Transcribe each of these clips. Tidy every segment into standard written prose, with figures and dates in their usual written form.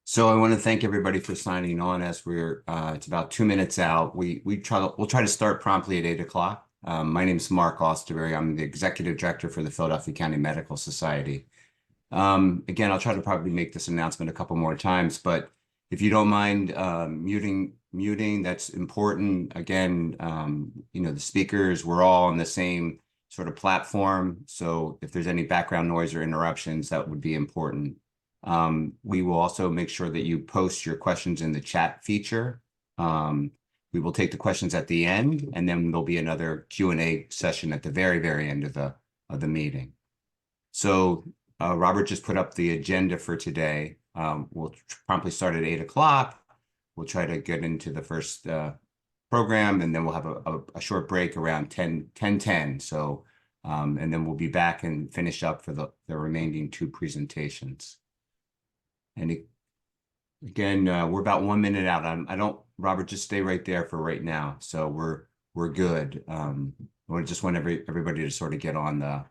So I want to thank everybody for signing on as we're it's about 2 minutes out. We'll try to start promptly at 8 o'clock. My name is Mark Osterberry. I'm the executive director for the Philadelphia County Medical Society. Again, I'll try to probably make this announcement a couple more times, but if you don't mind muting, that's important. Again, the speakers, we're all on the same sort of platform. So if there's any background noise or interruptions, that would be important. We will also make sure that you post your questions in the chat feature. We will take the questions at the end, and then there'll be another Q&A session at the very, very end of the meeting. So Robert just put up the agenda for today. We'll promptly start at 8 o'clock. We'll try to get into the first program, and then we'll have a short break around 10:10. So, and then we'll be back and finish up for the remaining two presentations. And again, we're about 1 minute out. Robert, just stay right there for right now. So we're good. I just want everybody to sort of get on.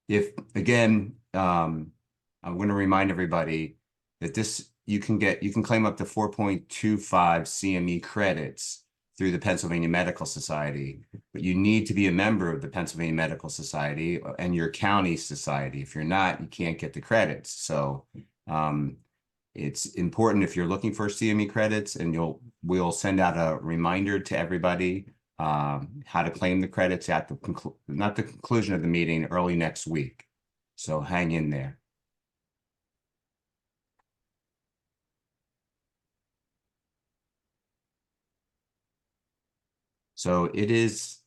If again, I'm going to remind everybody that you can claim up to 4.25 CME credits through the Pennsylvania Medical Society, but you need to be a member of the Pennsylvania Medical Society and your county society. If you're not, you can't get the credits. So it's important if you're looking for CME credits, and we'll send out a reminder to everybody how to claim the credits at not the conclusion of the meeting, early next week. So hang in there. So it is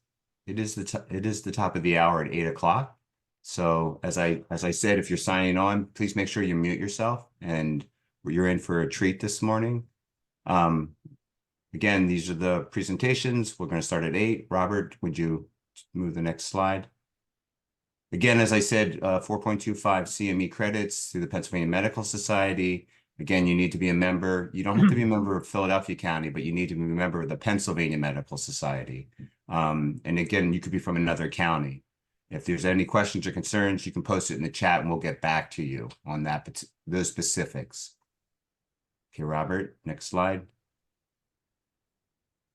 the top of the hour at 8 o'clock. So as I said, if you're signing on, please make sure you mute yourself, and you're in for a treat this morning. Again, these are the presentations. We're going to start at 8. Robert, would you move the next slide? Again, as I said, 4.25 CME credits through the Pennsylvania Medical Society. Again, you need to be a member. You don't have to be a member of Philadelphia County, but you need to be a member of the Pennsylvania Medical Society. And again, you could be from another county. If there's any questions or concerns, you can post it in the chat and we'll get back to you on those specifics. Okay, Robert, next slide.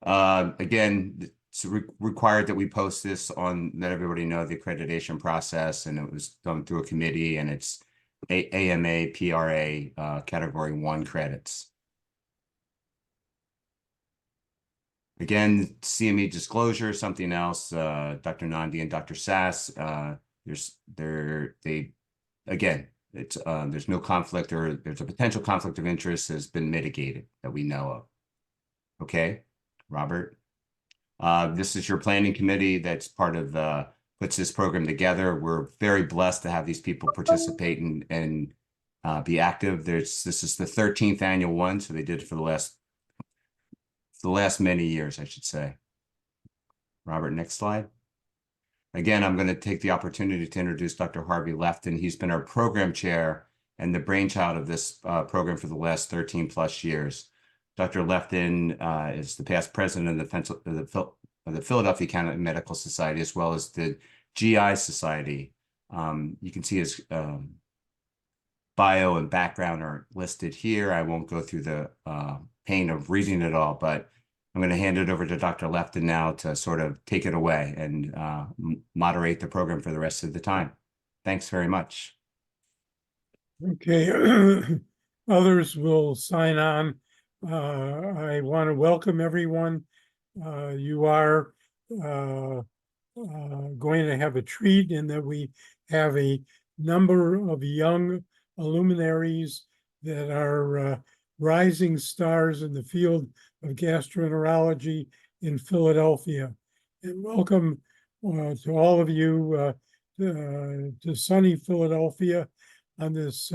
Again, it's required that we post this let everybody know the accreditation process, and it was done through a committee, and it's AMA, PRA, Category 1 credits. Again, CME disclosure, something else, Dr. Nandi and Dr. Sass, there's no conflict, or there's a potential conflict of interest has been mitigated that we know of. Okay, Robert. This is your planning committee that's part of puts this program together. We're very blessed to have these people participate and be active. This is the 13th annual one, so they did it for the last many years, I should say. Robert, next slide. Again, I'm going to take the opportunity to introduce Dr. Harvey Lefton. He's been our program chair and the brainchild of this program for the last 13 plus years. Dr. Lefton is the past president of the Philadelphia County Medical Society, as well as the GI Society. You can see his bio and background are listed here. I won't go through the pain of reading it all, but I'm going to hand it over to Dr. Lefton now to sort of take it away and moderate the program for the rest of the time. Thanks very much. Okay, others will sign on. I want to welcome everyone. You are going to have a treat in that we have a number of young luminaries that are rising stars in the field of gastroenterology in Philadelphia. And welcome to all of you to sunny Philadelphia on this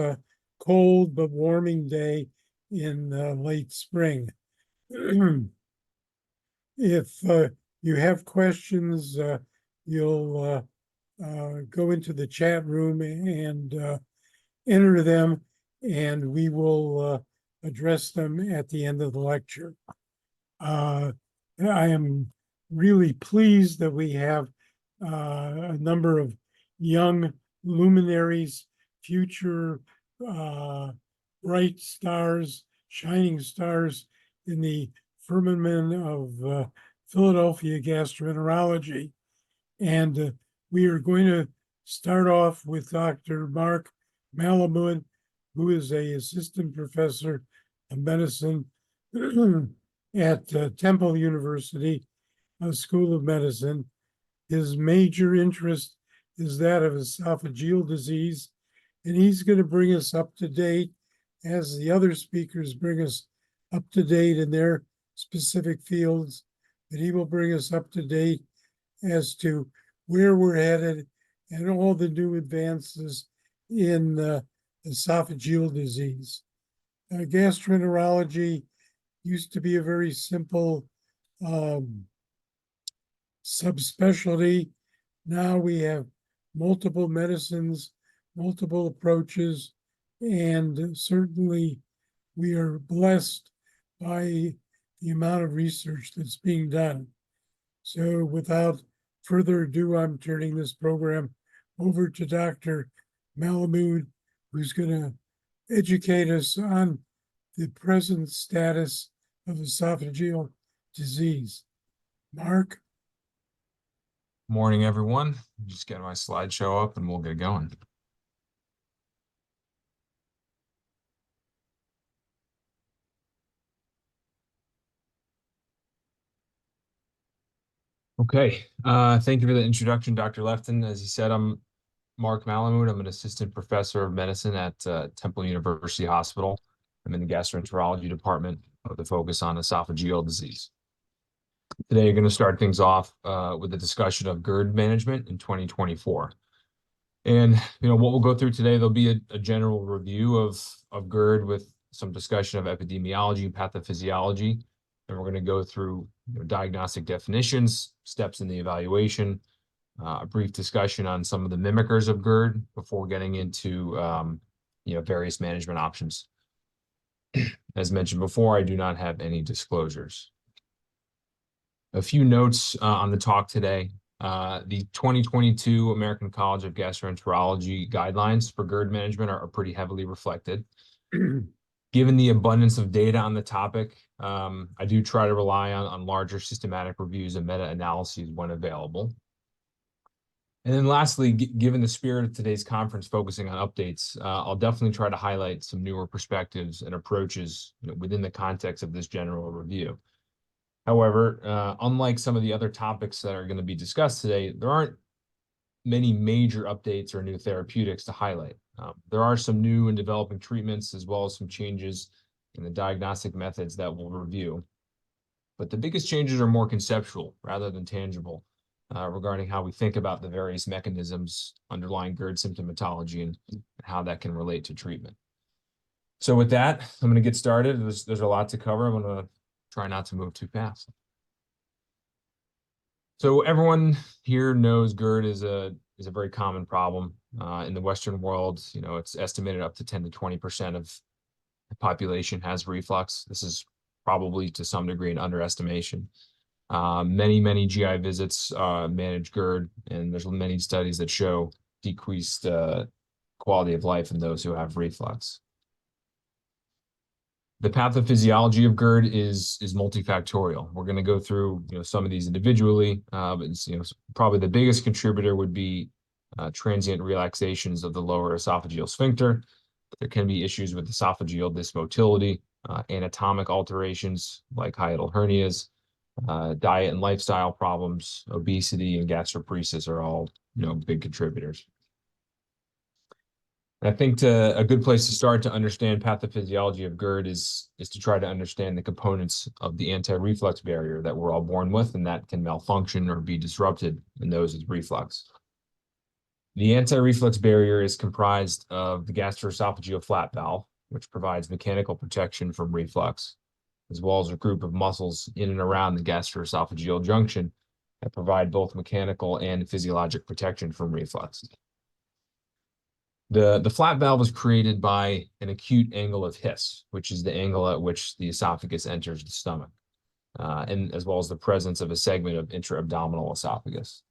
cold but warming day in late spring. If you have questions, you'll go into the chat room and enter them, and we will address them at the end of the lecture. I am really pleased that we have a number of young luminaries, future bright stars, shining stars in the firmament of Philadelphia gastroenterology. And we are going to start off with Dr. Mark Malamood, who is an assistant professor of medicine at Temple University School of Medicine. His major interest is that of esophageal disease, and he's going to bring us up to date as the other speakers bring us up to date in their specific fields, but he will bring us up to date as to where we're headed and all the new advances in esophageal disease. Gastroenterology used to be a very simple subspecialty. Now we have multiple medicines, multiple approaches, and certainly we are blessed by the amount of research that's being done. So without further ado, I'm turning this program over to Dr. Malamood, who's going to educate us on the present status of esophageal disease. Mark? Morning, everyone. Just get my slideshow up and we'll get going. Okay, thank you for the introduction, Dr. Lefton. As you said, I'm Mark Malamood. I'm an assistant professor of medicine at Temple University Hospital. I'm in the gastroenterology department with a focus on esophageal disease. Today, you're going to start things off with a discussion of GERD management in 2024. And what we'll go through today, there'll be a general review of GERD with some discussion of epidemiology and pathophysiology. And we're going to go through diagnostic definitions, steps in the evaluation, a brief discussion on some of the mimickers of GERD before getting into various management options. As mentioned before, I do not have any disclosures. A few notes on the talk today. The 2022 American College of Gastroenterology guidelines for GERD management are pretty heavily reflected. Given the abundance of data on the topic, I do try to rely on larger systematic reviews and meta-analyses when available. And then lastly, given the spirit of today's conference focusing on updates, I'll definitely try to highlight some newer perspectives and approaches within the context of this general review. However, unlike some of the other topics that are going to be discussed today, there aren't many major updates or new therapeutics to highlight. There are some new and developing treatments, as well as some changes in the diagnostic methods that we'll review. But the biggest changes are more conceptual rather than tangible regarding how we think about the various mechanisms underlying GERD symptomatology and how that can relate to treatment. So with that, I'm going to get started. There's a lot to cover. I'm going to try not to move too fast. So everyone here knows GERD is a very common problem in the Western world. It's estimated up to 10 to 20% of the population has reflux. This is probably to some degree an underestimation. Many GI visits manage GERD, and there's many studies that show decreased quality of life in those who have reflux. The pathophysiology of GERD is multifactorial. We're going to go through some of these individually, but probably the biggest contributor would be transient relaxations of the lower esophageal sphincter. There can be issues with esophageal dysmotility, anatomic alterations like hiatal hernias, diet and lifestyle problems, obesity, and gastroparesis are all big contributors. And I think a good place to start to understand pathophysiology of GERD is to try to understand the components of the anti-reflux barrier that we're all born with and that can malfunction or be disrupted in those with reflux. The anti-reflux barrier is comprised of the gastroesophageal flap valve, which provides mechanical protection from reflux, as well as a group of muscles in and around the gastroesophageal junction that provide both mechanical and physiologic protection from reflux. The flap valve was created by an acute angle of His, which is the angle at which the esophagus enters the stomach, and as well as the presence of a segment of intra-abdominal esophagus.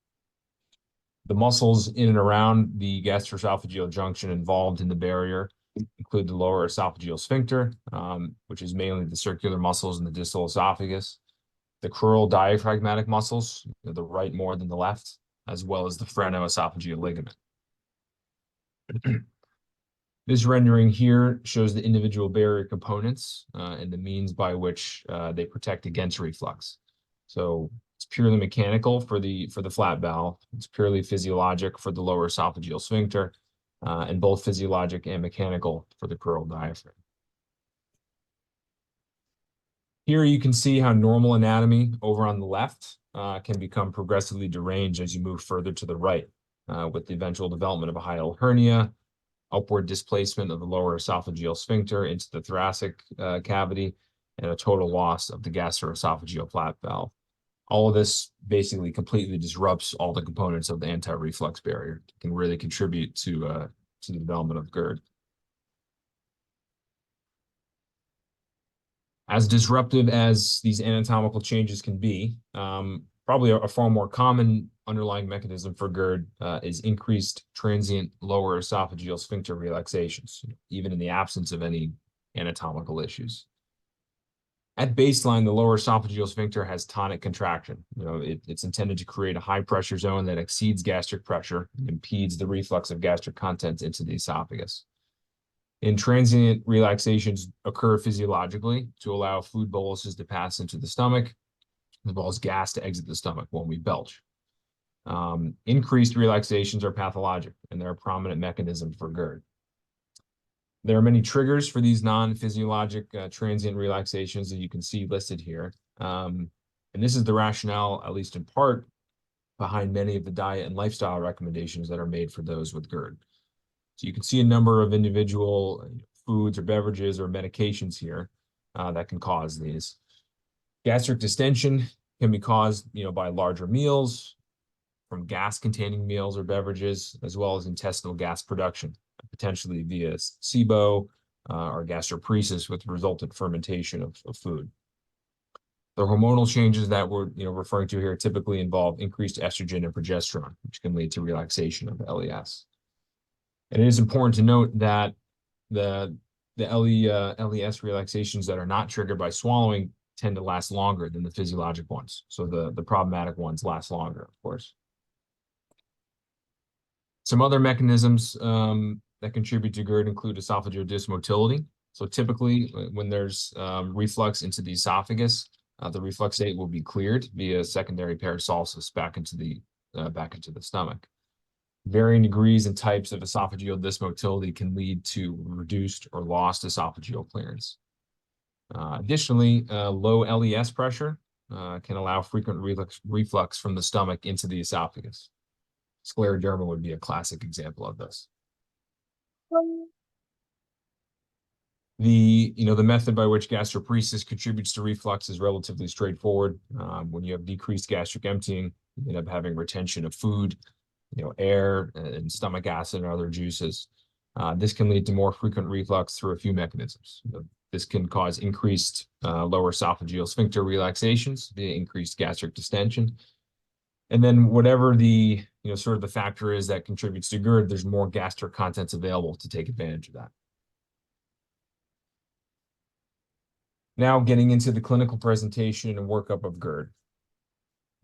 The muscles in and around the gastroesophageal junction involved in the barrier include the lower esophageal sphincter, which is mainly the circular muscles in the distal esophagus, the crural diaphragmatic muscles, the right more than the left, as well as the phrenoesophageal ligament. This rendering here shows the individual barrier components and the means by which they protect against reflux. So it's purely mechanical for the flat bowel. It's purely physiologic for the lower esophageal sphincter, and both physiologic and mechanical for the crural diaphragm. Here you can see how normal anatomy over on the left can become progressively deranged as you move further to the right, with the eventual development of a hiatal hernia, upward displacement of the lower esophageal sphincter into the thoracic cavity, and a total loss of the gastroesophageal flat valve. All of this basically completely disrupts all the components of the anti-reflux barrier. It can really contribute to the development of GERD. As disruptive as these anatomical changes can be, probably a far more common underlying mechanism for GERD is increased transient lower esophageal sphincter relaxations, even in the absence of any anatomical issues. At baseline, the lower esophageal sphincter has tonic contraction. It's intended to create a high pressure zone that exceeds gastric pressure and impedes the reflux of gastric contents into the esophagus. And transient relaxations occur physiologically to allow food boluses to pass into the stomach, as well as gas to exit the stomach when we belch. Increased relaxations are pathologic, and they're a prominent mechanism for GERD. There are many triggers for these non-physiologic transient relaxations that you can see listed here. And this is the rationale, at least in part, behind many of the diet and lifestyle recommendations that are made for those with GERD. So you can see a number of individual foods or beverages or medications here that can cause these. Gastric distension can be caused, by larger meals, from gas-containing meals or beverages, as well as intestinal gas production, potentially via SIBO or gastroparesis with resultant fermentation of food. The hormonal changes that we're referring to here typically involve increased estrogen and progesterone, which can lead to relaxation of LES. And it is important to note that the LES relaxations that are not triggered by swallowing tend to last longer than the physiologic ones. So the problematic ones last longer, of course. Some other mechanisms that contribute to GERD include esophageal dysmotility. So typically, when there's reflux into the esophagus, the refluxate will be cleared via secondary peristalsis back into the stomach. Varying degrees and types of esophageal dysmotility can lead to reduced or lost esophageal clearance. Additionally, low LES pressure can allow frequent reflux from the stomach into the esophagus. Scleroderma would be a classic example of this. The method by which gastroparesis contributes to reflux is relatively straightforward. When you have decreased gastric emptying, you end up having retention of food, air and stomach acid and other juices. This can lead to more frequent reflux through a few mechanisms. This can cause increased lower esophageal sphincter relaxations via increased gastric distension. And then whatever the sort of the factor is that contributes to GERD, there's more gastric contents available to take advantage of that. Now getting into the clinical presentation and workup of GERD.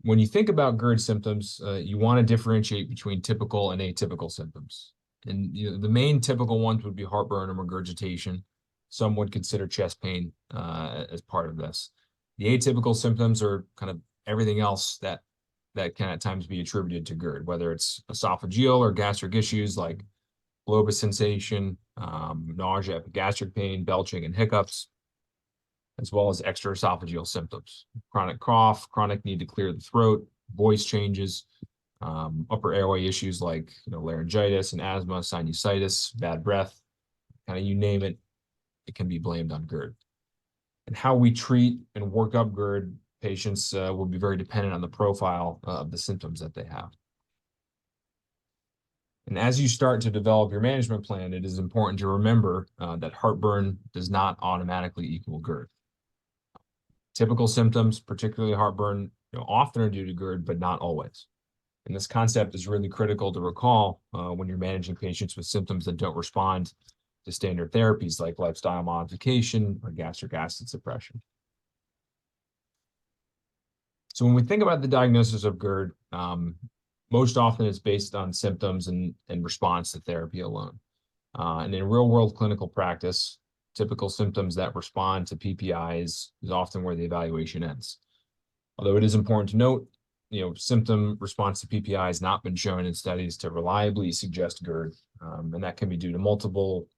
When you think about GERD symptoms, you want to differentiate between typical and atypical symptoms. And the main typical ones would be heartburn or regurgitation. Some would consider chest pain as part of this. The atypical symptoms are kind of everything else that can at times be attributed to GERD, whether it's esophageal or gastric issues like globus sensation, nausea, epigastric pain, belching, and hiccups, as well as extraesophageal symptoms, chronic cough, chronic need to clear the throat, voice changes, upper airway issues like laryngitis and asthma, sinusitis, bad breath, kind of you name it, it can be blamed on GERD. And how we treat and work up GERD patients will be very dependent on the profile of the symptoms that they have. And as you start to develop your management plan, it is important to remember that heartburn does not automatically equal GERD. Typical symptoms, particularly heartburn, often are due to GERD, but not always. And this concept is really critical to recall when you're managing patients with symptoms that don't respond to standard therapies like lifestyle modification or gastric acid suppression. So when we think about the diagnosis of GERD, most often it's based on symptoms and response to therapy alone. And in real-world clinical practice, typical symptoms that respond to PPI is often where the evaluation ends. Although it is important to note, symptom response to PPI has not been shown in studies to reliably suggest GERD, and that can be due to multiple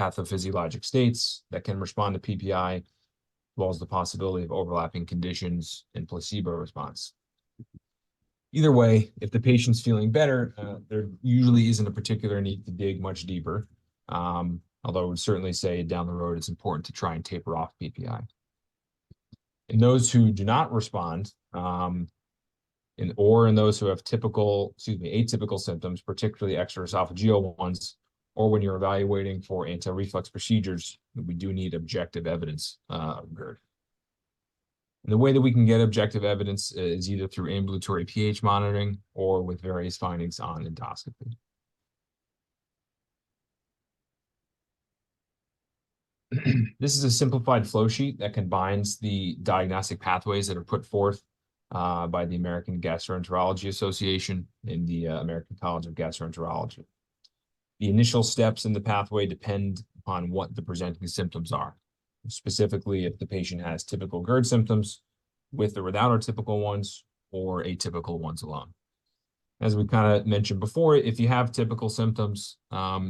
pathophysiologic states that can respond to PPI, as well as the possibility of overlapping conditions and placebo response. Either way, if the patient's feeling better, there usually isn't a particular need to dig much deeper, although I would certainly say down the road it's important to try and taper off PPI. In those who do not respond, in those who have atypical symptoms, particularly extraesophageal ones, or when you're evaluating for anti-reflux procedures, we do need objective evidence of GERD. And the way that we can get objective evidence is either through ambulatory pH monitoring or with various findings on endoscopy. This is a simplified flow sheet that combines the diagnostic pathways that are put forth by the American Gastroenterology Association and the American College of Gastroenterology. The initial steps in the pathway depend upon what the presenting symptoms are. Specifically, if the patient has typical GERD symptoms with or without our typical ones, or atypical ones alone. As we kind of mentioned before, if you have typical symptoms,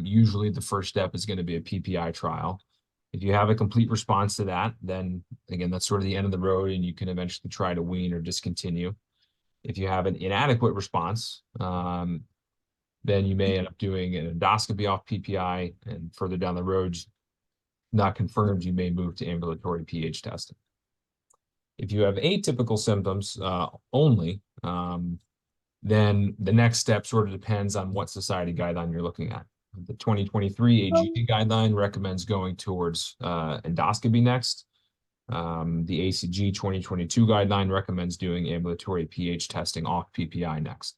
usually the first step is going to be a PPI trial. If you have a complete response to that, then again, that's sort of the end of the road and you can eventually try to wean or discontinue. If you have an inadequate response, then you may end up doing an endoscopy off PPI, and further down the road, not confirmed, you may move to ambulatory pH testing. If you have atypical symptoms only, then the next step sort of depends on what society guideline you're looking at. The 2023 AGA guideline recommends going towards endoscopy next. The ACG 2022 guideline recommends doing ambulatory pH testing off PPI next.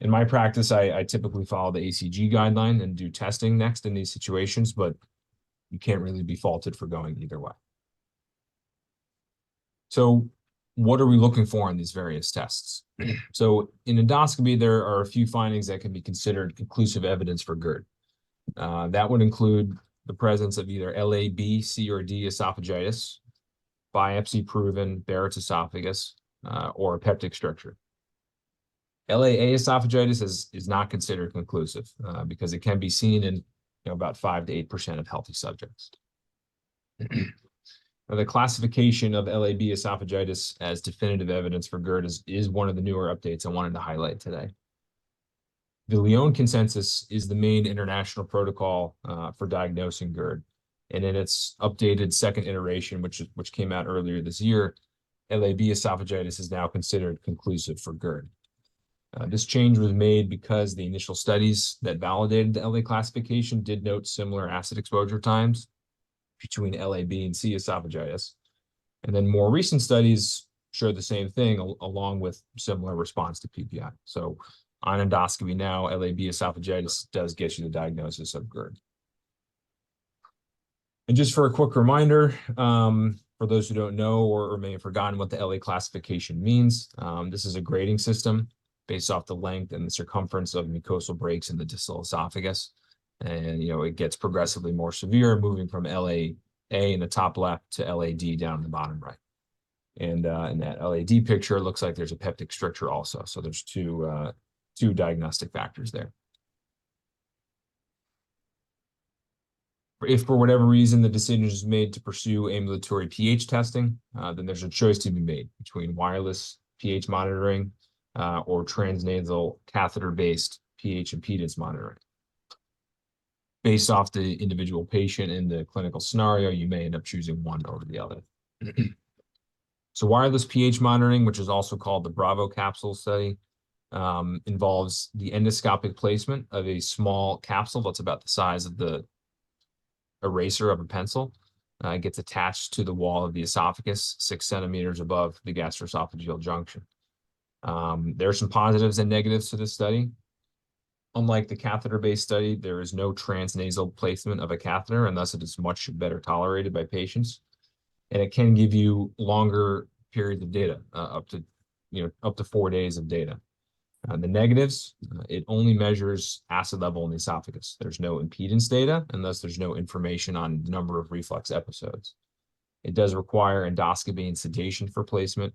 In my practice, I typically follow the ACG guideline and do testing next in these situations, but you can't really be faulted for going either way. So what are we looking for in these various tests? So in endoscopy, there are a few findings that can be considered conclusive evidence for GERD. That would include the presence of either LA, B, C, or D esophagitis, biopsy-proven Barrett's esophagus, or a peptic stricture. LAA esophagitis is not considered conclusive because it can be seen in about 5 to 8% of healthy subjects. Now, the classification of LAB esophagitis as definitive evidence for GERD is one of the newer updates I wanted to highlight today. The Lyon consensus is the main international protocol for diagnosing GERD. And in its updated second iteration, which came out earlier this year, LAB esophagitis is now considered conclusive for GERD. This change was made because the initial studies that validated the LA classification did note similar acid exposure times between LAB and C esophagitis. And then more recent studies show the same thing along with similar response to PPI. So on endoscopy now, LAB esophagitis does get you the diagnosis of GERD. And just for a quick reminder, for those who don't know or may have forgotten what the LA classification means, this is a grading system based off the length and the circumference of mucosal breaks in the distal esophagus. And, it gets progressively more severe, moving from LAA in the top left to LAD down in the bottom right. And in that LAD picture, it looks like there's a peptic stricture also. So there's two diagnostic factors there. If for whatever reason the decision is made to pursue ambulatory pH testing, then there's a choice to be made between wireless pH monitoring or transnasal catheter-based pH impedance monitoring. Based off the individual patient and the clinical scenario, you may end up choosing one over the other. So wireless pH monitoring, which is also called the Bravo capsule study, involves the endoscopic placement of a small capsule that's about the size of the eraser of a pencil. It gets attached to the wall of the esophagus, 6 centimeters above the gastroesophageal junction. There are some positives and negatives to this study. Unlike the catheter-based study, there is no transnasal placement of a catheter, and thus it is much better tolerated by patients. And it can give you longer periods of data, up to 4 days of data. The negatives, it only measures acid level in the esophagus. There's no impedance data, and thus there's no information on the number of reflux episodes. It does require endoscopy and sedation for placement,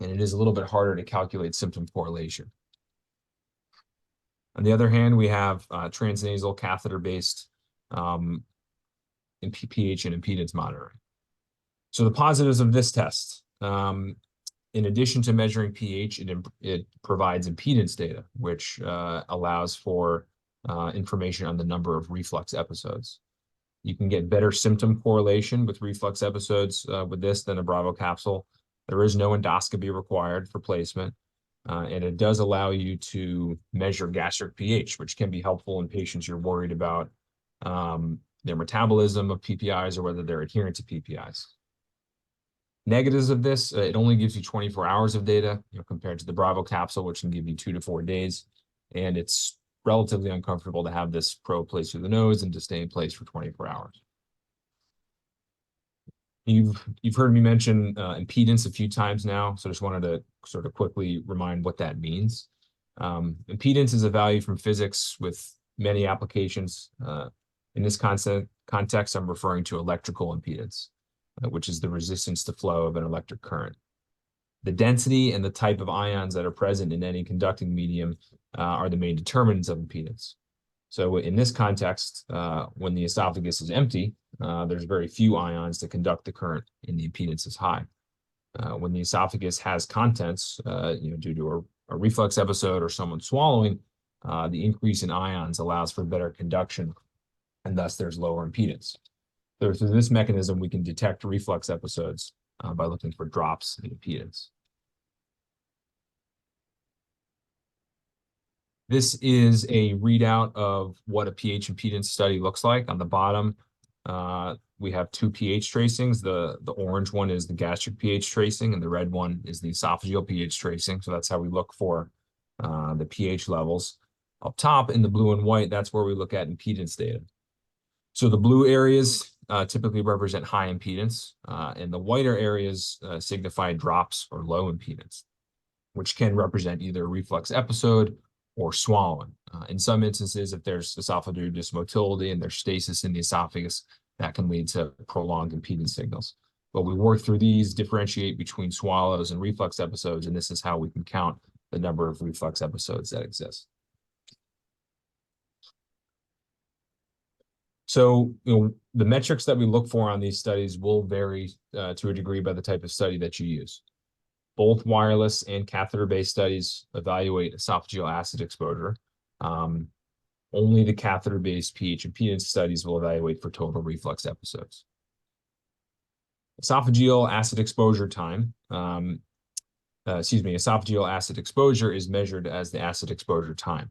and it is a little bit harder to calculate symptom correlation. On the other hand, we have transnasal catheter-based pH and impedance monitoring. So the positives of this test, in addition to measuring pH, it provides impedance data, which allows for information on the number of reflux episodes. You can get better symptom correlation with reflux episodes with this than a Bravo capsule. There is no endoscopy required for placement, and it does allow you to measure gastric pH, which can be helpful in patients you're worried about their metabolism of PPIs or whether they're adherent to PPIs. Negatives of this, it only gives you 24 hours of data, compared to the Bravo capsule, which can give you 2 to 4 days. And it's relatively uncomfortable to have this probe placed through the nose and to stay in place for 24 hours. You've heard me mention impedance a few times now, so I just wanted to sort of quickly remind what that means. Impedance is a value from physics with many applications. In this context, I'm referring to electrical impedance, which is the resistance to flow of an electric current. The density and the type of ions that are present in any conducting medium are the main determinants of impedance. So in this context, when the esophagus is empty, there's very few ions to conduct the current and the impedance is high. When the esophagus has contents, due to a reflux episode or someone swallowing, the increase in ions allows for better conduction, and thus there's lower impedance. So through this mechanism, we can detect reflux episodes by looking for drops in impedance. This is a readout of what a pH impedance study looks like. On the bottom, we have 2 pH tracings. The orange one is the gastric pH tracing, and the red one is the esophageal pH tracing. So that's how we look for the pH levels. Up top in the blue and white, that's where we look at impedance data. So the blue areas typically represent high impedance, and the whiter areas signify drops or low impedance, which can represent either a reflux episode or swallowing. In some instances, if there's esophageal dysmotility and there's stasis in the esophagus, that can lead to prolonged impedance signals. But we work through these, differentiate between swallows and reflux episodes, and this is how we can count the number of reflux episodes that exist. So, the metrics that we look for on these studies will vary to a degree by the type of study that you use. Both wireless and catheter-based studies evaluate esophageal acid exposure. Only the catheter-based pH impedance studies will evaluate for total reflux episodes. Esophageal acid exposure time, esophageal acid exposure is measured as the acid exposure time.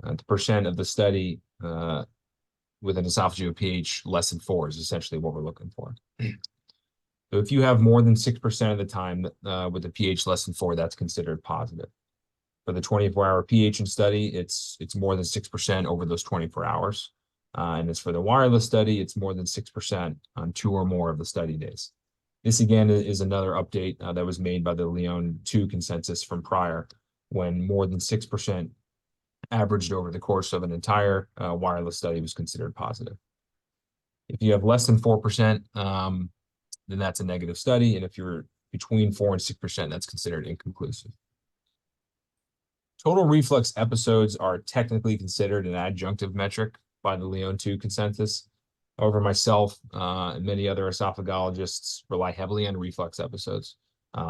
The percent of the study with an esophageal pH less than 4 is essentially what we're looking for. So if you have more than 6% of the time with a pH less than 4, that's considered positive. For the 24-hour pH study, it's more than 6% over those 24 hours. And as for the wireless study, it's more than 6% on 2 or more of the study days. This, again, is another update that was made by the Lyon 2 consensus from prior, when more than 6% averaged over the course of an entire wireless study was considered positive. If you have less than 4%, then that's a negative study. And if you're between 4 and 6%, that's considered inconclusive. Total reflux episodes are technically considered an adjunctive metric by the Lyon 2 consensus. However, myself and many other esophagologists rely heavily on reflux episodes,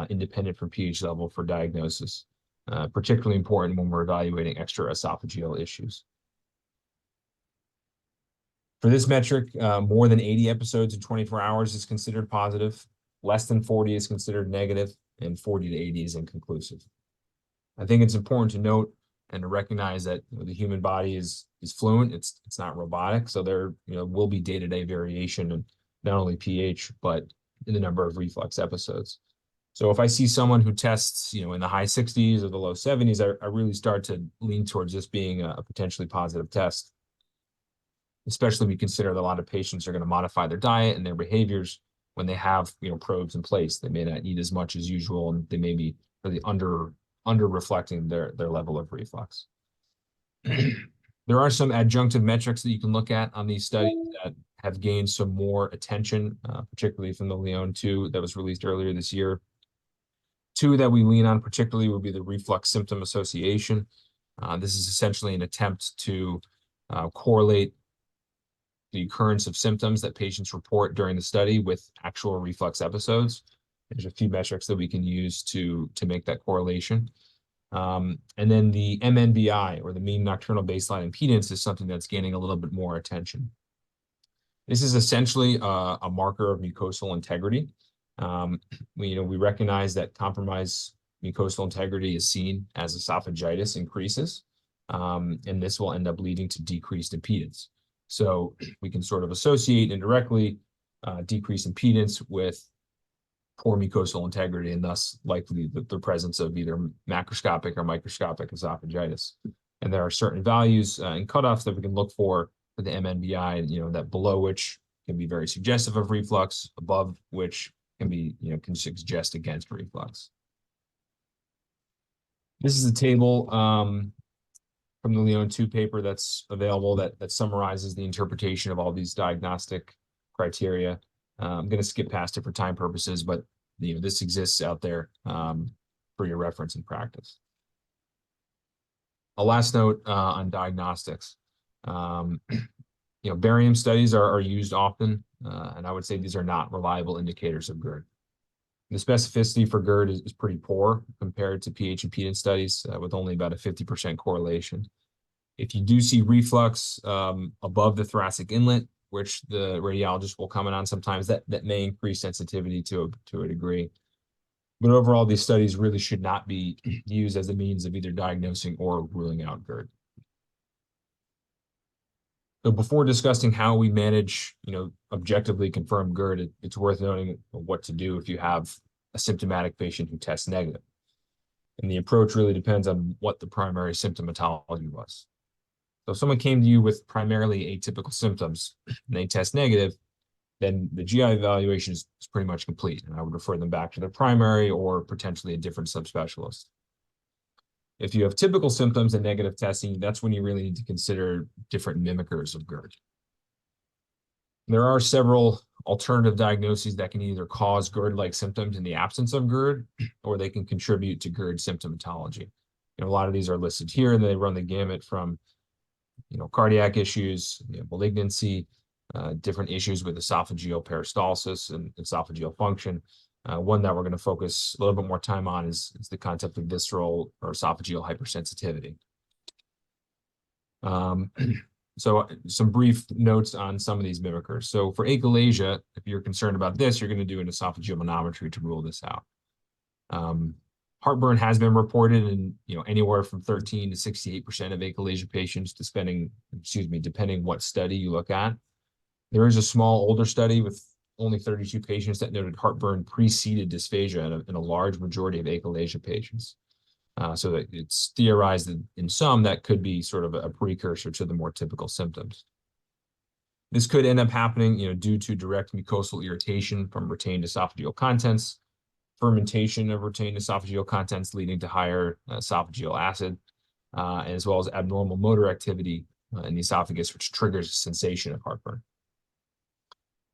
independent from pH level for diagnosis, particularly important when we're evaluating extraesophageal issues. For this metric, more than 80 episodes in 24 hours is considered positive, less than 40 is considered negative, and 40 to 80 is inconclusive. I think it's important to note and to recognize that the human body is fluent, it's not robotic, so there will be day-to-day variation in not only pH, but in the number of reflux episodes. So if I see someone who tests, in the high 60s or the low 70s, I really start to lean towards this being a potentially positive test, especially when you consider that a lot of patients are going to modify their diet and their behaviors when they have, probes in place. They may not eat as much as usual, and they may be really under reflecting their level of reflux. There are some adjunctive metrics that you can look at on these studies that have gained some more attention, particularly from the Leon 2 that was released earlier this year. Two that we lean on particularly would be the reflux symptom association. This is essentially an attempt to correlate the occurrence of symptoms that patients report during the study with actual reflux episodes. There's a few metrics that we can use to make that correlation. And then the MNBI, or the mean nocturnal baseline impedance, is something that's gaining a little bit more attention. This is essentially a marker of mucosal integrity. We recognize that compromised mucosal integrity is seen as esophagitis increases, and this will end up leading to decreased impedance. So we can sort of associate indirectly decreased impedance with poor mucosal integrity, and thus likely the presence of either macroscopic or microscopic esophagitis. And there are certain values and cutoffs that we can look for the MNBI, that below which can be very suggestive of reflux, above which can be, can suggest against reflux. This is a table from the Leon 2 paper that's available that summarizes the interpretation of all these diagnostic criteria. I'm going to skip past it for time purposes, but this exists out there for your reference and practice. A last note on diagnostics. Barium studies are used often, and I would say these are not reliable indicators of GERD. The specificity for GERD is pretty poor compared to pH impedance studies, with only about a 50% correlation. If you do see reflux above the thoracic inlet, which the radiologist will comment on sometimes, that may increase sensitivity to a degree. But overall, these studies really should not be used as a means of either diagnosing or ruling out GERD. So before discussing how we manage, objectively confirmed GERD, it's worth noting what to do if you have a symptomatic patient who tests negative. And the approach really depends on what the primary symptomatology was. So if someone came to you with primarily atypical symptoms and they test negative, then the GI evaluation is pretty much complete, and I would refer them back to their primary or potentially a different subspecialist. If you have typical symptoms and negative testing, that's when you really need to consider different mimickers of GERD. There are several alternative diagnoses that can either cause GERD-like symptoms in the absence of GERD, or they can contribute to GERD symptomatology. A lot of these are listed here, and they run the gamut from cardiac issues, malignancy, different issues with esophageal peristalsis and esophageal function. One that we're going to focus a little bit more time on is the concept of visceral or esophageal hypersensitivity. So some brief notes on some of these mimickers. So for achalasia, if you're concerned about this, you're going to do an esophageal manometry to rule this out. Heartburn has been reported in anywhere from 13 to 68% of achalasia patients, depending what study you look at. There is a small older study with only 32 patients that noted heartburn preceded dysphagia in a large majority of achalasia patients. So that it's theorized that in some that could be sort of a precursor to the more typical symptoms. This could end up happening, due to direct mucosal irritation from retained esophageal contents, fermentation of retained esophageal contents leading to higher esophageal acid, as well as abnormal motor activity in the esophagus, which triggers a sensation of heartburn.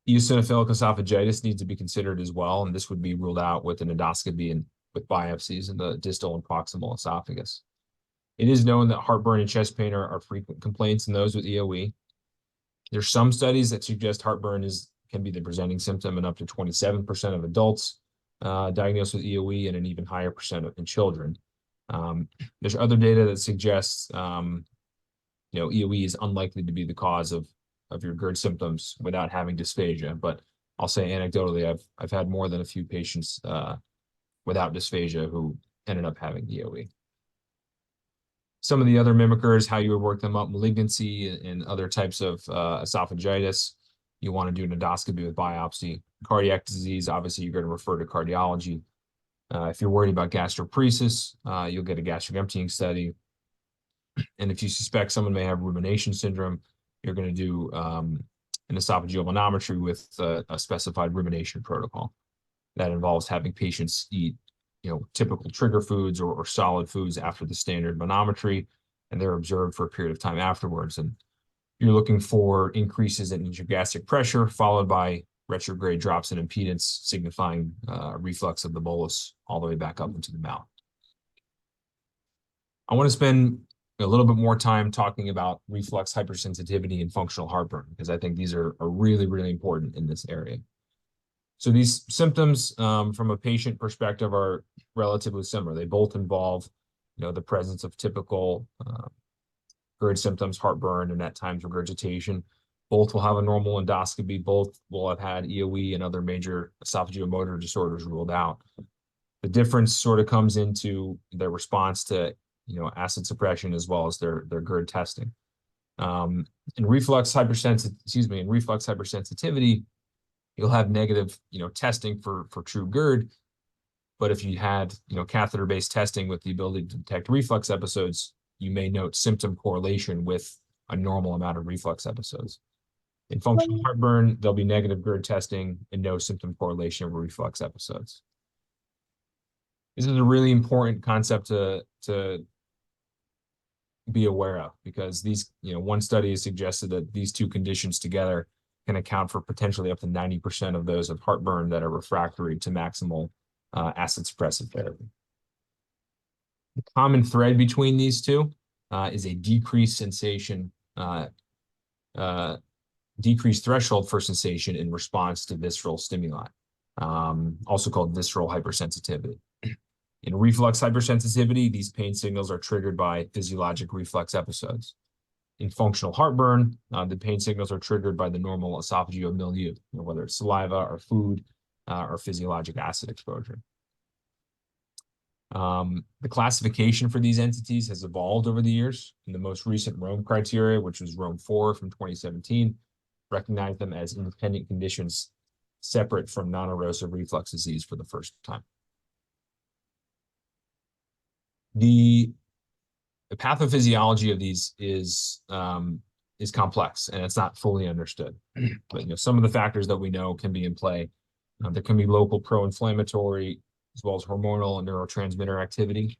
Eosinophilic esophagitis needs to be considered as well, and this would be ruled out with an endoscopy and with biopsies in the distal and proximal esophagus. It is known that heartburn and chest pain are frequent complaints in those with EOE. There's some studies that suggest heartburn can be the presenting symptom in up to 27% of adults diagnosed with EOE, and an even higher percent in children. There's other data that suggests EOE is unlikely to be the cause of your GERD symptoms without having dysphagia, but I'll say anecdotally, I've had more than a few patients without dysphagia who ended up having EOE. Some of the other mimickers, how you would work them up: malignancy and other types of esophagitis. You want to do an endoscopy with biopsy. Cardiac disease, obviously, you're going to refer to cardiology. If you're worried about gastroparesis, you'll get a gastric emptying study. And if you suspect someone may have rumination syndrome, you're going to do an esophageal manometry with a specified rumination protocol. That involves having patients eat, typical trigger foods or solid foods after the standard manometry, and they're observed for a period of time afterwards. And you're looking for increases in intragastric pressure, followed by retrograde drops in impedance, signifying reflux of the bolus all the way back up into the mouth. I want to spend a little bit more time talking about reflux hypersensitivity and functional heartburn, because I think these are really, really important in this area. So these symptoms from a patient perspective are relatively similar. They both involve, the presence of typical GERD symptoms, heartburn, and at times regurgitation. Both will have a normal endoscopy. Both will have had EOE and other major esophageal motor disorders ruled out. The difference sort of comes into their response to, acid suppression as well as their GERD testing. In reflux hypersensitivity, you'll have negative, testing for true GERD. But if you had, catheter-based testing with the ability to detect reflux episodes, you may note symptom correlation with a normal amount of reflux episodes. In functional heartburn, there'll be negative GERD testing and no symptom correlation of reflux episodes. This is a really important concept to be aware of, because these, one study has suggested that these two conditions together can account for potentially up to 90% of those of heartburn that are refractory to maximal acid suppressive therapy. The common thread between these two is a decreased sensation, decreased threshold for sensation in response to visceral stimuli, also called visceral hypersensitivity. In reflux hypersensitivity, these pain signals are triggered by physiologic reflux episodes. In functional heartburn, the pain signals are triggered by the normal esophageal milieu, whether it's saliva or food or physiologic acid exposure. The classification for these entities has evolved over the years. In the most recent Rome criteria, which was Rome 4 from 2017, recognized them as independent conditions separate from non-erosive reflux disease for the first time. The pathophysiology of these is complex, and it's not fully understood. But some of the factors that we know can be in play. There can be local pro-inflammatory as well as hormonal and neurotransmitter activity.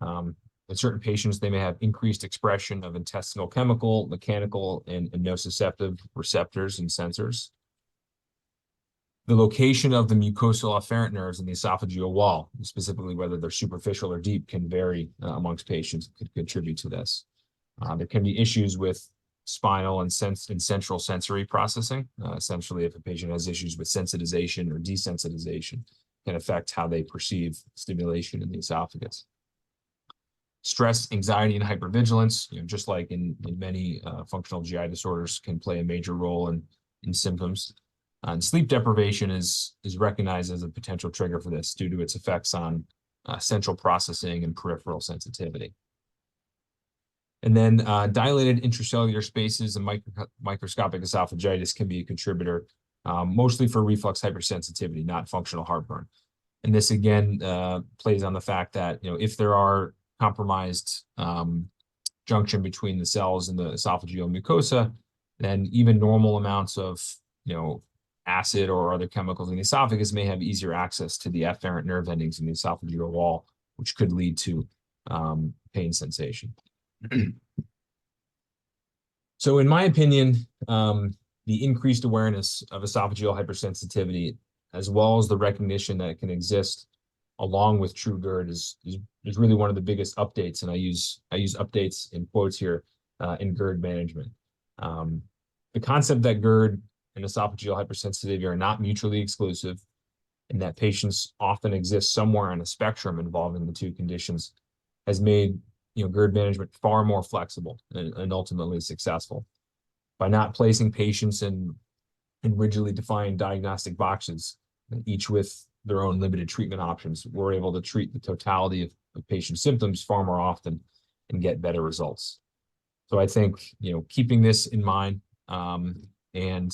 In certain patients, they may have increased expression of intestinal chemical, mechanical, and nociceptive receptors and sensors. The location of the mucosal afferent nerves in the esophageal wall, specifically whether they're superficial or deep, can vary amongst patients, could contribute to this. There can be issues with spinal and central sensory processing. Essentially, if a patient has issues with sensitization or desensitization, can affect how they perceive stimulation in the esophagus. Stress, anxiety, and hypervigilance, just like in many functional GI disorders, can play a major role in symptoms. And sleep deprivation is recognized as a potential trigger for this due to its effects on central processing and peripheral sensitivity. And then dilated intracellular spaces and microscopic esophagitis can be a contributor, mostly for reflux hypersensitivity, not functional heartburn. And this again plays on the fact that if there are compromised junction between the cells and the esophageal mucosa, then even normal amounts of acid or other chemicals in the esophagus may have easier access to the afferent nerve endings in the esophageal wall, which could lead to pain sensation. So in my opinion, the increased awareness of esophageal hypersensitivity, as well as the recognition that it can exist along with true GERD, is really one of the biggest updates, and I use updates in quotes here in GERD management. The concept that GERD and esophageal hypersensitivity are not mutually exclusive, and that patients often exist somewhere on a spectrum involving the two conditions, has made GERD management far more flexible and ultimately successful. By not placing patients in rigidly defined diagnostic boxes, each with their own limited treatment options, we're able to treat the totality of patient symptoms far more often and get better results. So I think keeping this in mind and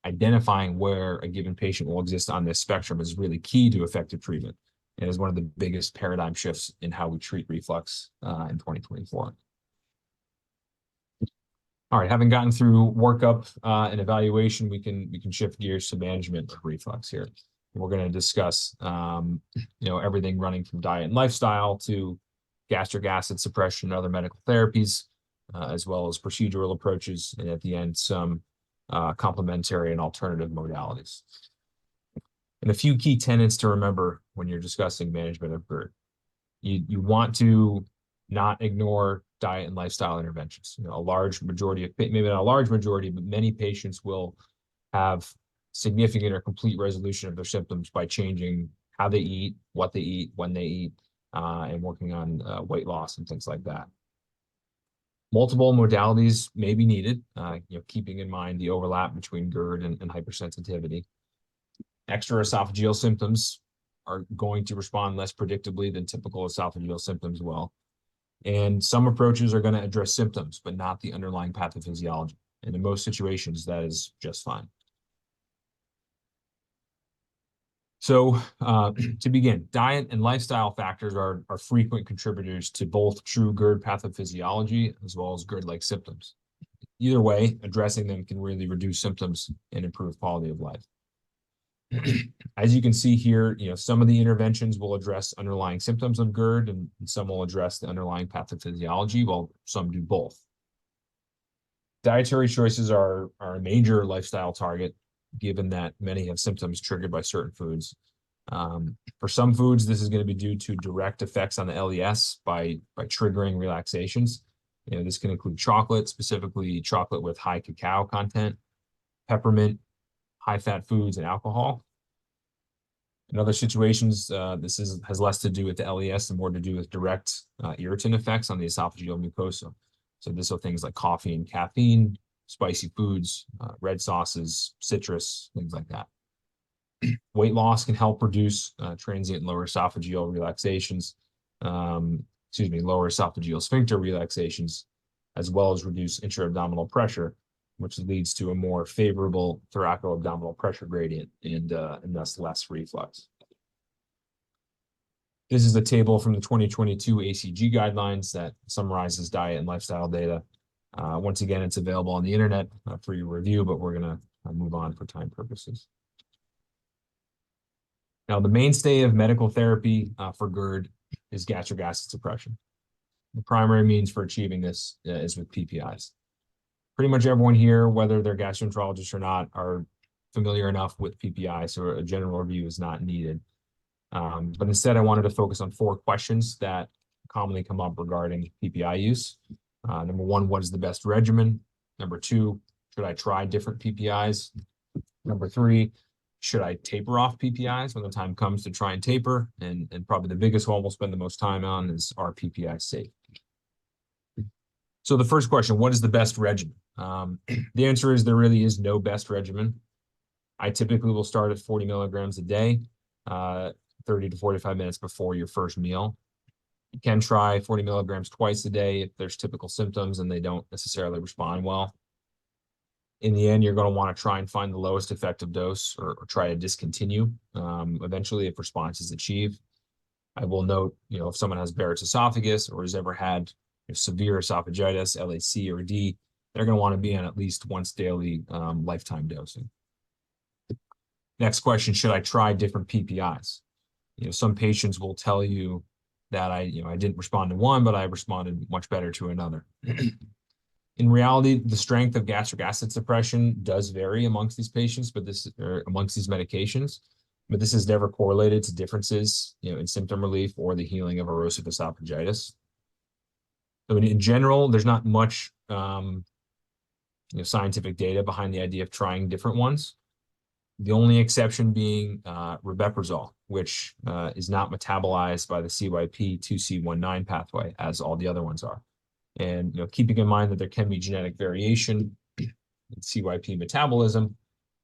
identifying where a given patient will exist on this spectrum is really key to effective treatment. and is one of the biggest paradigm shifts in how we treat reflux in 2024. All right, having gotten through workup and evaluation, we can shift gears to management of reflux here. We're going to discuss everything running from diet and lifestyle to gastric acid suppression and other medical therapies, as well as procedural approaches, and at the end, some complementary and alternative modalities. And a few key tenets to remember when you're discussing management of GERD. You want to not ignore diet and lifestyle interventions. A large majority of, maybe not a large majority, but many patients will have significant or complete resolution of their symptoms by changing how they eat, what they eat, when they eat, and working on weight loss and things like that. Multiple modalities may be needed, keeping in mind the overlap between GERD and hypersensitivity. Extraesophageal symptoms are going to respond less predictably than typical esophageal symptoms will. And some approaches are going to address symptoms, but not the underlying pathophysiology. And in most situations, that is just fine. So to begin, diet and lifestyle factors are frequent contributors to both true GERD pathophysiology as well as GERD-like symptoms. Either way, addressing them can really reduce symptoms and improve quality of life. As you can see here, some of the interventions will address underlying symptoms of GERD, and some will address the underlying pathophysiology, while some do both. Dietary choices are a major lifestyle target, given that many have symptoms triggered by certain foods. For some foods, this is going to be due to direct effects on the LES by triggering relaxations. This can include chocolate, specifically chocolate with high cacao content, peppermint, high-fat foods, and alcohol. In other situations, this has less to do with the LES and more to do with direct irritant effects on the esophageal mucosa. So this are things like coffee and caffeine, spicy foods, red sauces, citrus, things like that. Weight loss can help reduce transient lower esophageal relaxations, lower esophageal sphincter relaxations, as well as reduce intra-abdominal pressure, which leads to a more favorable thoraco-abdominal pressure gradient and thus less reflux. This is a table from the 2022 ACG guidelines that summarizes diet and lifestyle data. Once again, it's available on the internet for your review, but we're going to move on for time purposes. Now, the mainstay of medical therapy for GERD is gastric acid suppression. The primary means for achieving this is with PPIs. Pretty much everyone here, whether they're gastroenterologists or not, are familiar enough with PPI, so a general review is not needed. But instead, I wanted to focus on 4 questions that commonly come up regarding PPI use. Number 1, what is the best regimen? Number 2, should I try different PPIs? Number 3, should I taper off PPIs when the time comes to try and taper? And probably the biggest one we'll spend the most time on is, are PPIs safe? So the first question, what is the best regimen? The answer is there really is no best regimen. I typically will start at 40 milligrams a day, 30 to 45 minutes before your first meal. You can try 40 milligrams twice a day if there's typical symptoms and they don't necessarily respond well. In the end, you're going to want to try and find the lowest effective dose or try to discontinue eventually if response is achieved. I will note, if someone has Barrett's esophagus or has ever had severe esophagitis, LAC or D, they're going to want to be on at least once daily lifetime dosing. Next question, should I try different PPIs? Some patients will tell you that I didn't respond to one, but I responded much better to another. In reality, the strength of gastric acid suppression does vary amongst these patients, amongst these medications, but this is never correlated to differences, in symptom relief or the healing of erosive esophagitis. So in general, there's not much, scientific data behind the idea of trying different ones. The only exception being rabeprazole, which is not metabolized by the CYP2C19 pathway as all the other ones are. And keeping in mind that there can be genetic variation in CYP metabolism,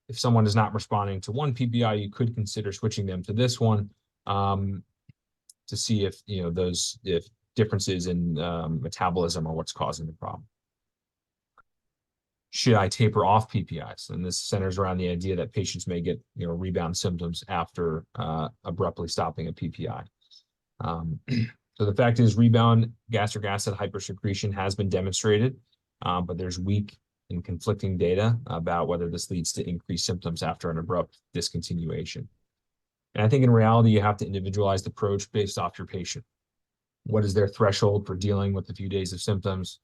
if someone is not responding to one PPI, you could consider switching them to this one to see if if differences in metabolism are what's causing the problem. should I taper off PPIs? And this centers around the idea that patients may get, rebound symptoms after abruptly stopping a PPI. So the fact is, rebound gastric acid hypersecretion has been demonstrated, but there's weak and conflicting data about whether this leads to increased symptoms after an abrupt discontinuation. And I think in reality, you have to individualize the approach based off your patient. What is their threshold for dealing with a few days of symptoms?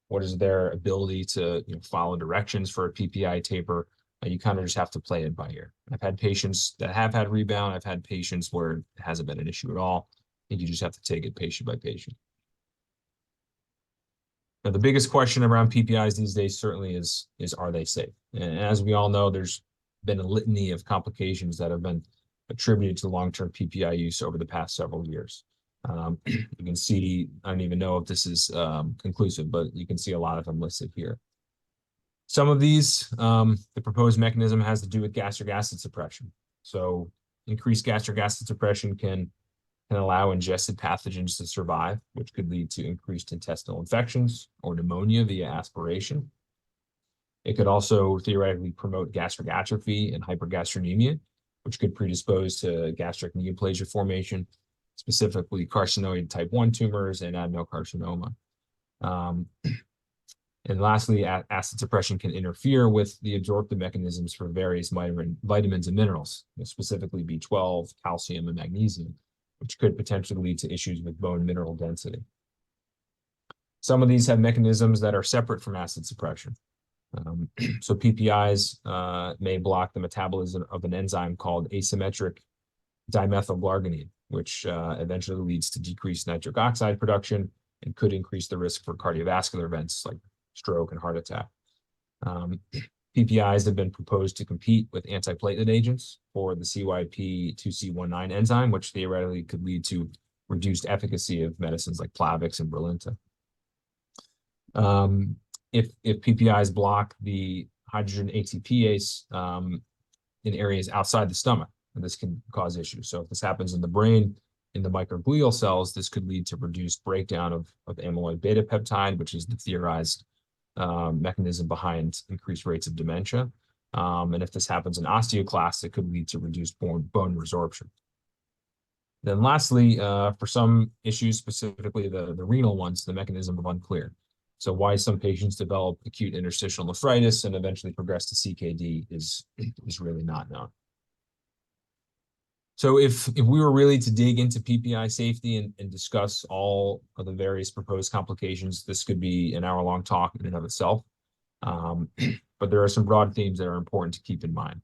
What is their ability to follow directions for a PPI taper? You kind of just have to play it by ear. I've had patients that have had rebound. I've had patients where it hasn't been an issue at all. I think you just have to take it patient by patient. Now, the biggest question around PPIs these days certainly is are they safe? And as we all know, there's been a litany of complications that have been attributed to long-term PPI use over the past several years. You can see, I don't even know if this is conclusive, but you can see a lot of them listed here. Some of these, the proposed mechanism has to do with gastric acid suppression. So increased gastric acid suppression can allow ingested pathogens to survive, which could lead to increased intestinal infections or pneumonia via aspiration. It could also theoretically promote gastric atrophy and hypergastronemia, which could predispose to gastric neoplasia formation, specifically carcinoid type 1 tumors and adenocarcinoma. And lastly, acid suppression can interfere with the absorptive mechanisms for various vitamins and minerals, specifically B12, calcium, and magnesium, which could potentially lead to issues with bone mineral density. Some of these have mechanisms that are separate from acid suppression. So PPIs may block the metabolism of an enzyme called asymmetric dimethylglarginine, which eventually leads to decreased nitric oxide production and could increase the risk for cardiovascular events like stroke and heart attack. PPIs have been proposed to compete with antiplatelet agents for the CYP2C19 enzyme, which theoretically could lead to reduced efficacy of medicines like Plavix and Brilinta. If PPIs block the hydrogen ATPase in areas outside the stomach, and this can cause issues. So if this happens in the brain, in the microglial cells, this could lead to reduced breakdown of amyloid beta peptide, which is the theorized mechanism behind increased rates of dementia. And if this happens in osteoclasts, it could lead to reduced bone resorption. Then lastly, for some issues, specifically the renal ones, the mechanism of unclear. So why some patients develop acute interstitial nephritis and eventually progress to CKD is really not known. So if we were really to dig into PPI safety and discuss all of the various proposed complications, this could be an hour-long talk in and of itself. But there are some broad themes that are important to keep in mind.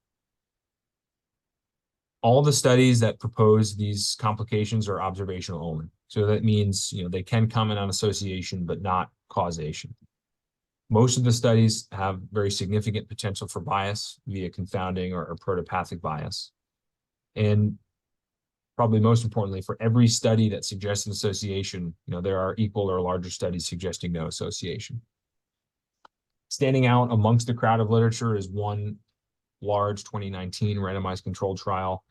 All the studies that propose these complications are observational only. So that means, they can comment on association, but not causation. Most of the studies have very significant potential for bias via confounding or protopathic bias. And probably most importantly, for every study that suggests an association, there are equal or larger studies suggesting no association. Standing out amongst the crowd of literature is one large 2019 randomized controlled trial.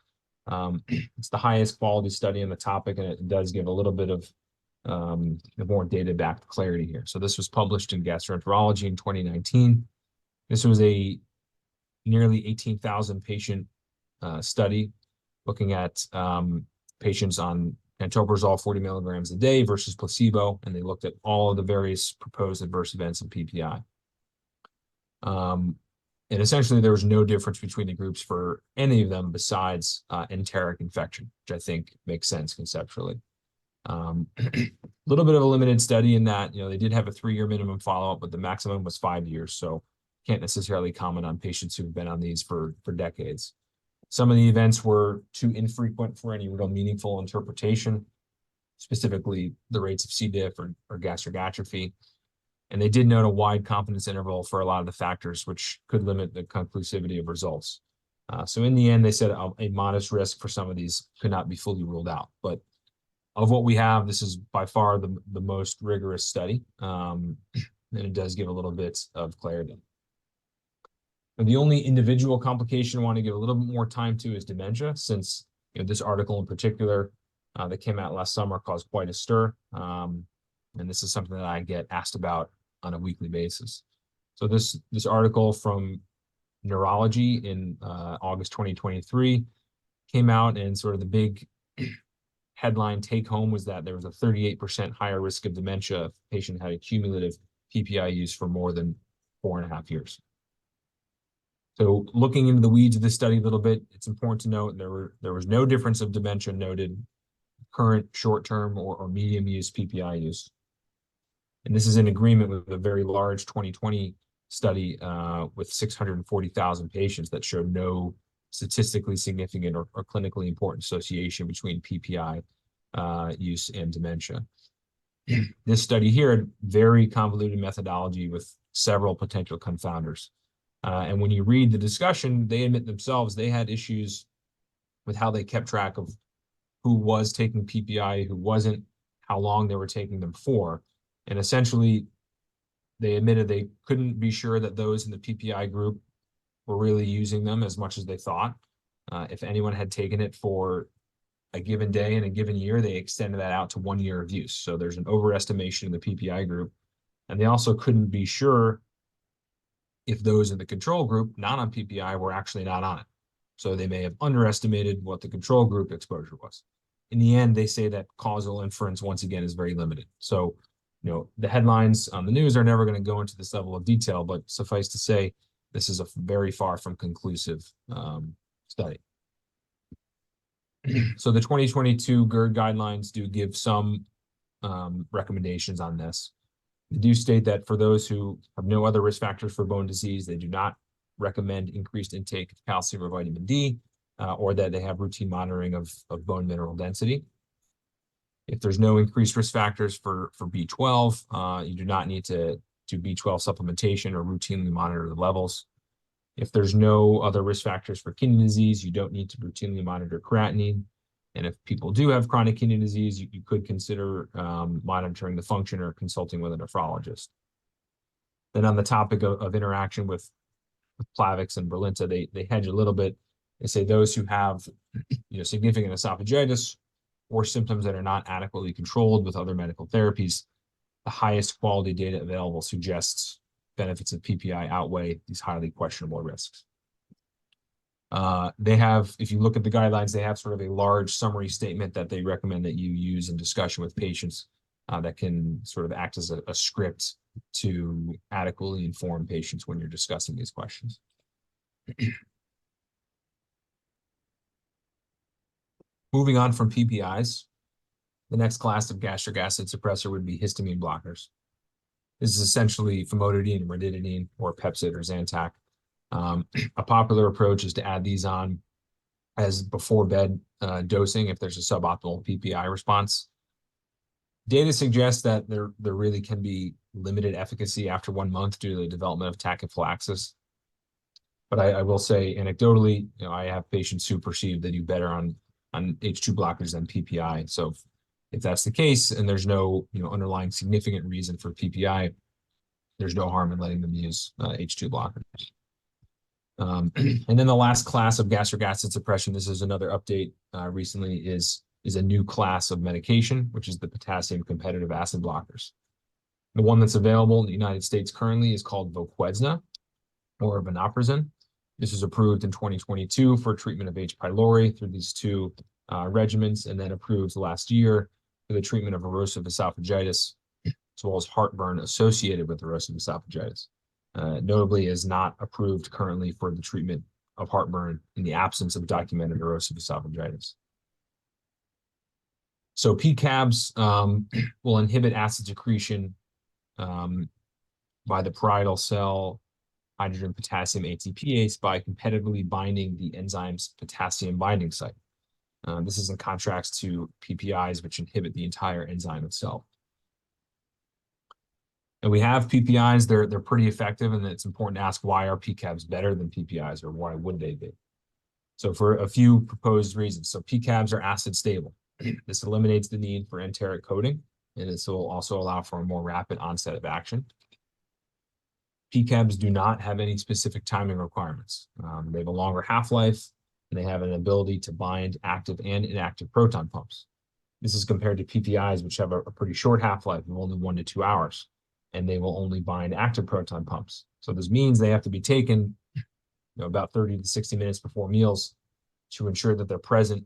It's the highest quality study on the topic, and it does give a little bit of more data-backed clarity here. So this was published in Gastroenterology in 2019. This was a nearly 18,000 patient study looking at patients on pantoprazole 40 milligrams a day versus placebo, and they looked at all of the various proposed adverse events in PPI. And essentially, there was no difference between the groups for any of them besides enteric infection, which I think makes sense conceptually. A little bit of a limited study in that, they did have a 3-year minimum follow-up, but the maximum was 5 years. So can't necessarily comment on patients who've been on these for decades. Some of the events were too infrequent for any real meaningful interpretation, specifically the rates of C. diff or gastric atrophy. And they did note a wide confidence interval for a lot of the factors, which could limit the conclusivity of results. So in the end, they said a modest risk for some of these could not be fully ruled out. But of what we have, this is by far the most rigorous study, and it does give a little bit of clarity. And the only individual complication I want to give a little bit more time to is dementia, since this article in particular that came out last summer caused quite a stir. And this is something that I get asked about on a weekly basis. So this article from Neurology in August 2023 came out, and sort of the big headline take home was that there was a 38% higher risk of dementia if a patient had a cumulative PPI use for more than 4.5 years. So looking into the weeds of this study a little bit, it's important to note there was no difference of dementia noted current short-term or medium use PPI use. And this is in agreement with a very large 2020 study with 640,000 patients that showed no statistically significant or clinically important association between PPI use and dementia. This study here had very convoluted methodology with several potential confounders. And when you read the discussion, they admit themselves they had issues with how they kept track of who was taking PPI, who wasn't, how long they were taking them for. And essentially, they admitted they couldn't be sure that those in the PPI group were really using them as much as they thought. If anyone had taken it for a given day in a given year, they extended that out to 1 year of use. So there's an overestimation in the PPI group. And they also couldn't be sure if those in the control group, not on PPI, were actually not on it. So they may have underestimated what the control group exposure was. In the end, they say that causal inference, once again, is very limited. So, the headlines on the news are never going to go into this level of detail, but suffice to say, this is a very far from conclusive study. So the 2022 GERD guidelines do give some recommendations on this. They do state that for those who have no other risk factors for bone disease, they do not recommend increased intake of calcium or vitamin D, or that they have routine monitoring of bone mineral density. If there's no increased risk factors for B12, you do not need to do B12 supplementation or routinely monitor the levels. If there's no other risk factors for kidney disease, you don't need to routinely monitor creatinine. And if people do have chronic kidney disease, you could consider monitoring the function or consulting with a nephrologist. Then on the topic of interaction with Plavix and Brilinta, they hedge a little bit. They say those who have significant esophagitis or symptoms that are not adequately controlled with other medical therapies, the highest quality data available suggests benefits of PPI outweigh these highly questionable risks. They have, if you look at the guidelines, they have sort of a large summary statement that they recommend that you use in discussion with patients that can sort of act as a script to adequately inform patients when you're discussing these questions. Moving on from PPIs, the next class of gastric acid suppressor would be histamine blockers. This is essentially famotidine, ranitidine, or Pepcid or Zantac. A popular approach is to add these on as before bed dosing if there's a suboptimal PPI response. Data suggests that there really can be limited efficacy after 1 month due to the development of tachyphylaxis. But I will say anecdotally, I have patients who perceive they do better on H2 blockers than PPI. So if that's the case and there's no underlying significant reason for PPI, there's no harm in letting them use H2 blockers. And then the last class of gastric acid suppression, this is another update recently, is a new class of medication, which is the potassium competitive acid blockers. The one that's available in the United States currently is called Voquezna or vonoprazan. This was approved in 2022 for treatment of H. pylori through these two regimens, and then approved last year for the treatment of erosive esophagitis, as well as heartburn associated with erosive esophagitis. Notably, is not approved currently for the treatment of heartburn in the absence of documented erosive esophagitis. So PCABs will inhibit acid secretion by the parietal cell hydrogen potassium ATPase by competitively binding the enzyme's potassium binding site. This is in contrast to PPIs, which inhibit the entire enzyme itself. And we have PPIs, they're pretty effective, and it's important to ask, why are PCABs better than PPIs, or why would they be? So for a few proposed reasons. So PCABs are acid stable. This eliminates the need for enteric coating, and this will also allow for a more rapid onset of action. PCABs do not have any specific timing requirements. They have a longer half-life, and they have an ability to bind active and inactive proton pumps. This is compared to PPIs, which have a pretty short half-life of only 1 to 2 hours. and they will only bind active proton pumps. So this means they have to be taken, about 30 to 60 minutes before meals to ensure that they're present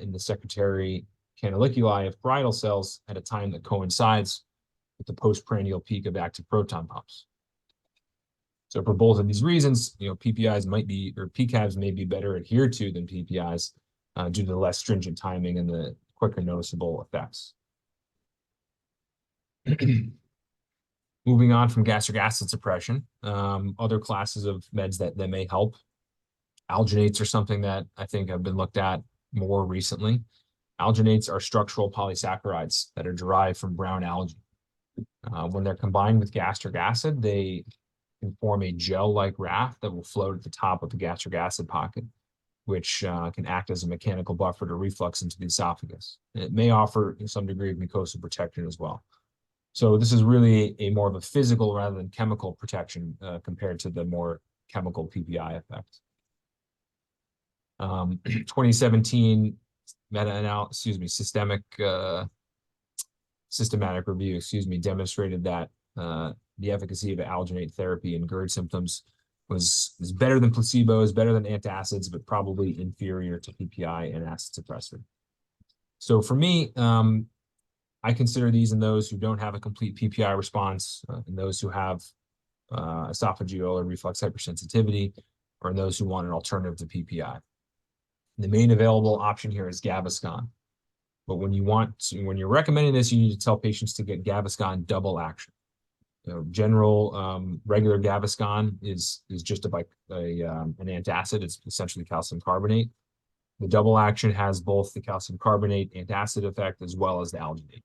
in the secretory canaliculi of parietal cells at a time that coincides with the postprandial peak of active proton pumps. So for both of these reasons, PPIs might be, or PCABs may be better adhered to than PPIs due to the less stringent timing and the quicker noticeable effects. Moving on from gastric acid suppression, other classes of meds that may help. Alginates are something that I think have been looked at more recently. Alginates are structural polysaccharides that are derived from brown algae. When they're combined with gastric acid, they can form a gel-like raft that will float at the top of the gastric acid pocket, which can act as a mechanical buffer to reflux into the esophagus. And it may offer some degree of mucosal protection as well. So this is really a more of a physical rather than chemical protection compared to the more chemical PPI effect. 2017 systematic review, demonstrated that the efficacy of alginate therapy in GERD symptoms was better than placebos, better than antacids, but probably inferior to PPI and acid suppressor. So for me, I consider these in those who don't have a complete PPI response, in those who have esophageal or reflux hypersensitivity, or in those who want an alternative to PPI. The main available option here is Gaviscon. But when you're recommending this, you need to tell patients to get Gaviscon double action. Regular Gaviscon is just an antacid. It's essentially calcium carbonate. The double action has both the calcium carbonate antacid effect as well as the alginate.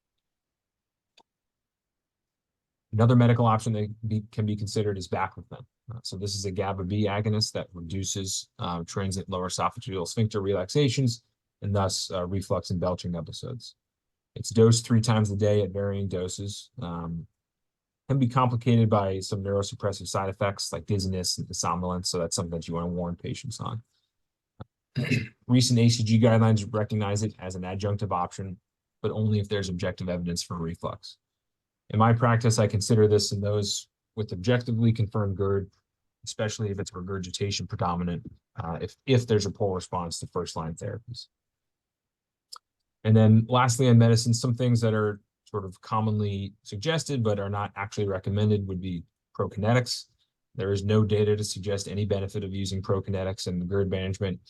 Another medical option that can be considered is baclofen. So this is a GABA-B agonist that reduces transient lower esophageal sphincter relaxations and thus reflux and belching episodes. It's dosed 3 times a day at varying doses. Can be complicated by some neurosuppressive side effects like dizziness and somnolence, so that's something that you want to warn patients on. Recent ACG guidelines recognize it as an adjunctive option, but only if there's objective evidence for reflux. In my practice, I consider this in those with objectively confirmed GERD, especially if it's regurgitation predominant, if there's a poor response to first-line therapies. And then lastly, on medicine, some things that are sort of commonly suggested but are not actually recommended would be prokinetics. There is no data to suggest any benefit of using prokinetics in GERD management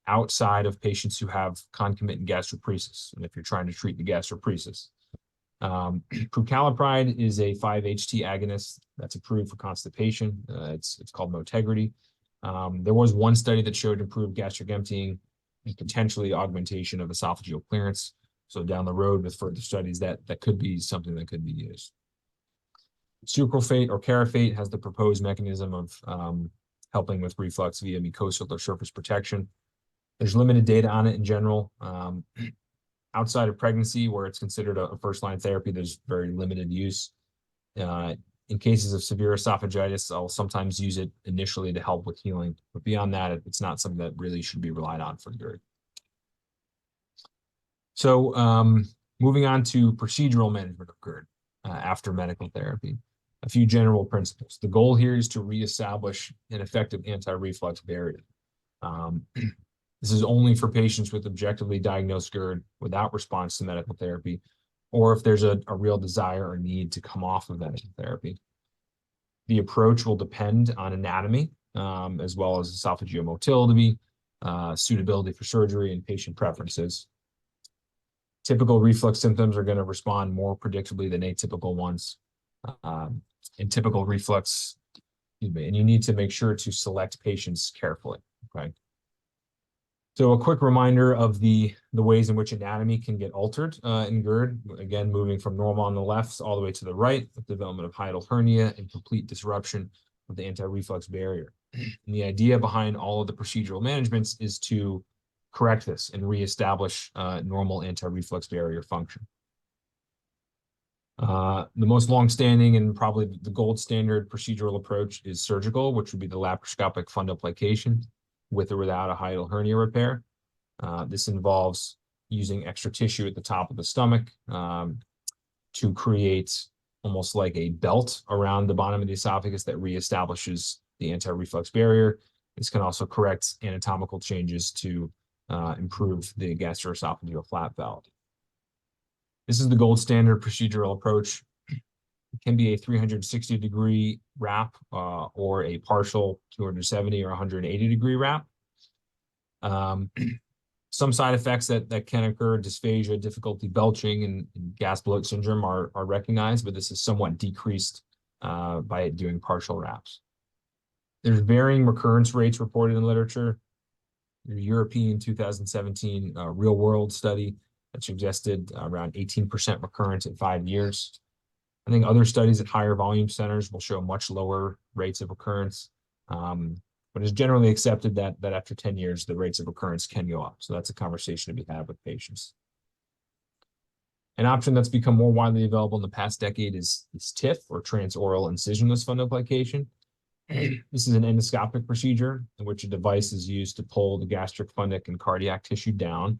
outside of patients who have concomitant gastroparesis, and if you're trying to treat the gastroparesis. Prucalopride is a 5-HT agonist that's approved for constipation. It's called Motegrity. There was one study that showed improved gastric emptying and potentially augmentation of esophageal clearance. So down the road with further studies, that could be something that could be used. Sucralfate or Carafate has the proposed mechanism of helping with reflux via mucosal or surface protection. There's limited data on it in general. Outside of pregnancy, where it's considered a first-line therapy, there's very limited use. In cases of severe esophagitis, I'll sometimes use it initially to help with healing. But beyond that, it's not something that really should be relied on for GERD. So moving on to procedural management of GERD after medical therapy. A few general principles. The goal here is to reestablish an effective anti-reflux barrier. This is only for patients with objectively diagnosed GERD without response to medical therapy, or if there's a real desire or need to come off of medical therapy. The approach will depend on anatomy, as well as esophageal motility, suitability for surgery, and patient preferences. Typical reflux symptoms are going to respond more predictably than atypical ones. In typical reflux, and you need to make sure to select patients carefully, okay? So a quick reminder of the ways in which anatomy can get altered in GERD. Again, moving from normal on the left all the way to the right with development of hiatal hernia and complete disruption of the anti-reflux barrier. And the idea behind all of the procedural managements is to correct this and reestablish normal anti-reflux barrier function. The most long-standing and probably the gold standard procedural approach is surgical, which would be the laparoscopic fundoplication with or without a hiatal hernia repair. This involves using extra tissue at the top of the stomach to create almost like a belt around the bottom of the esophagus that reestablishes the anti-reflux barrier. This can also correct anatomical changes to improve the gastroesophageal flap valve. This is the gold standard procedural approach. It can be a 360-degree wrap or a partial 270 or 180-degree wrap. Some side effects that can occur, dysphagia, difficulty belching, and gas bloat syndrome are recognized, but this is somewhat decreased by doing partial wraps. There's varying recurrence rates reported in literature. The European 2017 real-world study that suggested around 18% recurrence at 5 years. I think other studies at higher volume centers will show much lower rates of recurrence, but it's generally accepted that after 10 years, the rates of recurrence can go up. So that's a conversation to be had with patients. An option that's become more widely available in the past decade is TIF, or transoral incisionless fundoplication. This is an endoscopic procedure in which a device is used to pull the gastric, fundic, and cardiac tissue down,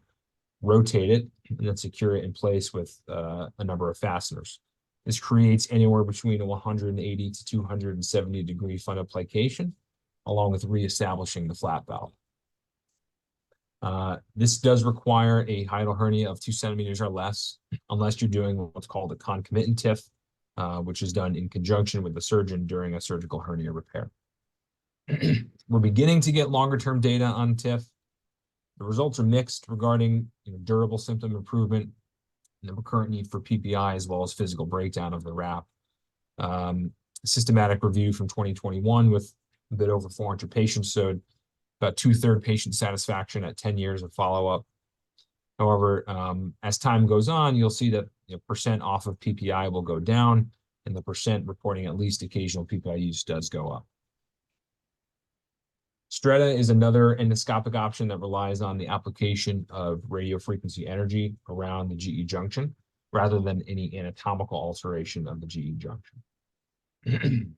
rotate it, and then secure it in place with a number of fasteners. This creates anywhere between a 180 to 270 degree fundoplication, along with reestablishing the flap valve. This does require a hiatal hernia of 2 centimeters or less, unless you're doing what's called a concomitant TIF, which is done in conjunction with the surgeon during a surgical hernia repair. We're beginning to get longer-term data on TIF. The results are mixed regarding durable symptom improvement and the recurrent need for PPI, as well as physical breakdown of the wrap. Systematic review from 2021 with a bit over 400 patients showed about 2/3 patient satisfaction at 10 years of follow-up. However, as time goes on, you'll see that percent off of PPI will go down, and the percent reporting at least occasional PPI use does go up. Stretta is another endoscopic option that relies on the application of radiofrequency energy around the GE junction, rather than any anatomical alteration of the GE junction.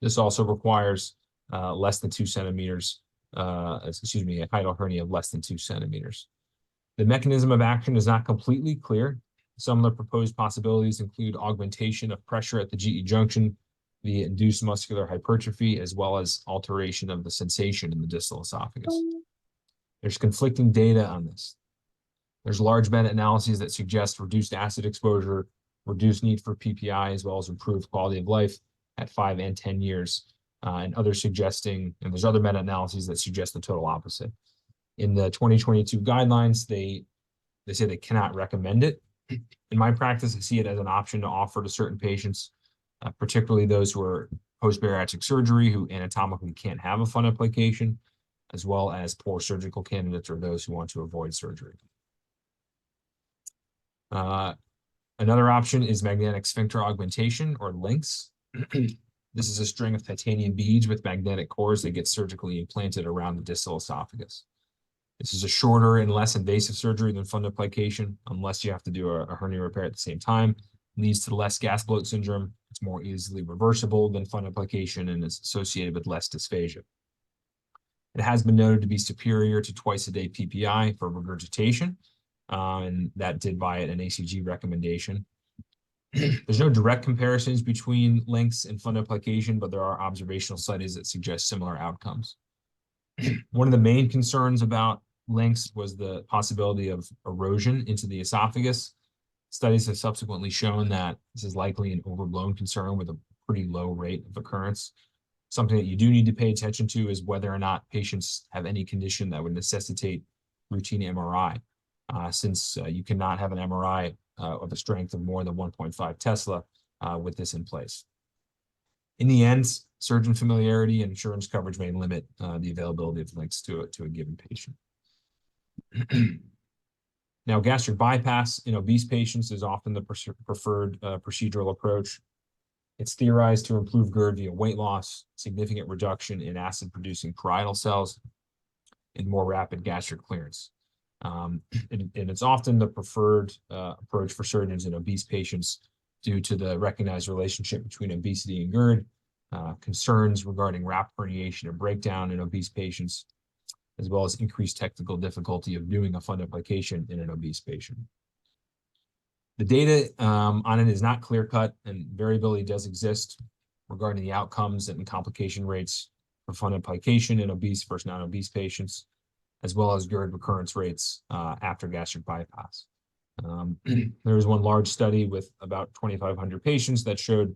This also requires less than 2 centimeters, a hiatal hernia of less than 2 centimeters. The mechanism of action is not completely clear. Some of the proposed possibilities include augmentation of pressure at the GE junction via induced muscular hypertrophy, as well as alteration of the sensation in the distal esophagus. There's conflicting data on this. There's large meta-analyses that suggest reduced acid exposure, reduced need for PPI, as well as improved quality of life at 5 and 10 years, and others suggesting, and there's other meta-analyses that suggest the total opposite. In the 2022 guidelines, they say they cannot recommend it. In my practice, I see it as an option to offer to certain patients, particularly those who are post-bariatric surgery, who anatomically can't have a fundoplication, as well as poor surgical candidates or those who want to avoid surgery. Another option is magnetic sphincter augmentation, or LINX. This is a string of titanium beads with magnetic cores that get surgically implanted around the distal esophagus. This is a shorter and less invasive surgery than fundoplication, unless you have to do a hernia repair at the same time. It leads to less gas bloat syndrome. It's more easily reversible than fundoplication and is associated with less dysphagia. It has been noted to be superior to twice-a-day PPI for regurgitation, and that did via an ACG recommendation. There's no direct comparisons between LINX and fundoplication, but there are observational studies that suggest similar outcomes. One of the main concerns about LINX was the possibility of erosion into the esophagus. Studies have subsequently shown that this is likely an overblown concern with a pretty low rate of occurrence. Something that you do need to pay attention to is whether or not patients have any condition that would necessitate routine MRI, since you cannot have an MRI of a strength of more than 1.5 Tesla with this in place. In the end, surgeon familiarity and insurance coverage may limit the availability of LINX to a given patient. Now, gastric bypass in obese patients is often the preferred procedural approach. It's theorized to improve GERD via weight loss, significant reduction in acid-producing parietal cells, and more rapid gastric clearance. And it's often the preferred approach for surgeons in obese patients due to the recognized relationship between obesity and GERD, concerns regarding wrap herniation and breakdown in obese patients, as well as increased technical difficulty of doing a fundoplication in an obese patient. The data on it is not clear-cut, and variability does exist regarding the outcomes and complication rates for fundoplication in obese versus non-obese patients, as well as GERD recurrence rates after gastric bypass. There was one large study with about 2,500 patients that showed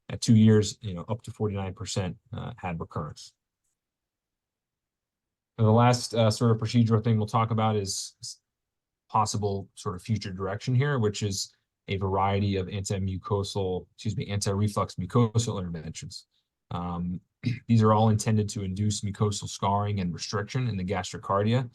at 2 years, up to 49% had recurrence. And the last sort of procedural thing we'll talk about is possible sort of future direction here, which is a variety of anti-reflux mucosal interventions. These are all intended to induce mucosal scarring and restriction in the gastrocardia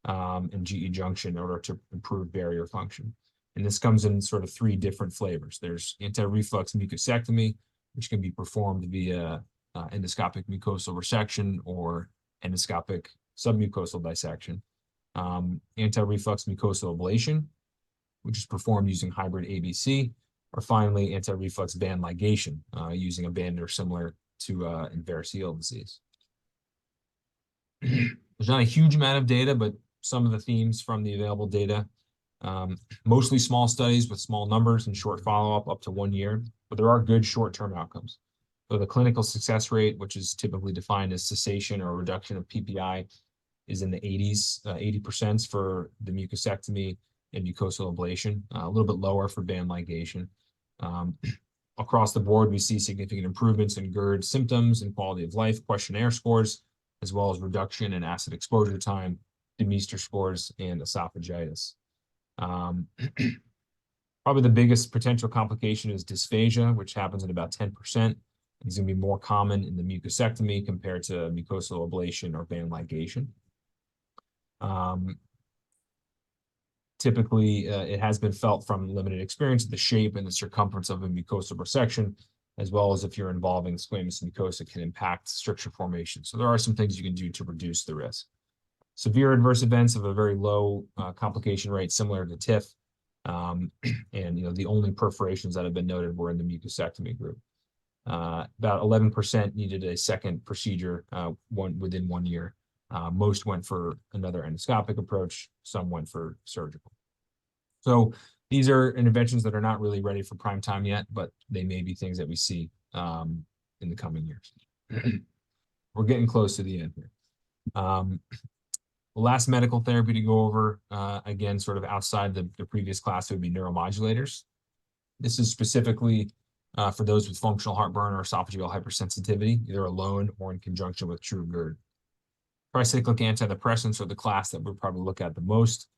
and GE junction in order to improve barrier function. And this comes in sort of 3 different flavors. There's anti-reflux mucosectomy, which can be performed via endoscopic mucosal resection or endoscopic submucosal dissection. Anti-reflux mucosal ablation, which is performed using hybrid ABC, or finally anti-reflux band ligation using a bander similar to in variceal disease. There's not a huge amount of data, but some of the themes from the available data, mostly small studies with small numbers and short follow-up up to 1 year, but there are good short-term outcomes. So the clinical success rate, which is typically defined as cessation or reduction of PPI, is in the 80% for the mucosectomy and mucosal ablation, a little bit lower for band ligation. Across the board, we see significant improvements in GERD symptoms and quality of life questionnaire scores, as well as reduction in acid exposure time, Demeester scores, and esophagitis. Probably the biggest potential complication is dysphagia, which happens at about 10%. It's going to be more common in the mucosectomy compared to mucosal ablation or band ligation. Typically, it has been felt from limited experience that the shape and the circumference of a mucosal resection, as well as if you're involving squamous mucosa, can impact stricture formation. So there are some things you can do to reduce the risk. Severe adverse events have a very low complication rate, similar to TIF. And the only perforations that have been noted were in the mucosectomy group. About 11% needed a second procedure within 1 year. Most went for another endoscopic approach. Some went for surgical. So these are interventions that are not really ready for prime time yet, but they may be things that we see in the coming years. We're getting close to the end here. The last medical therapy to go over, again, sort of outside the previous class, would be neuromodulators. This is specifically for those with functional heartburn or esophageal hypersensitivity, either alone or in conjunction with true GERD. Tricyclic antidepressants are the class that we'll probably look at the most.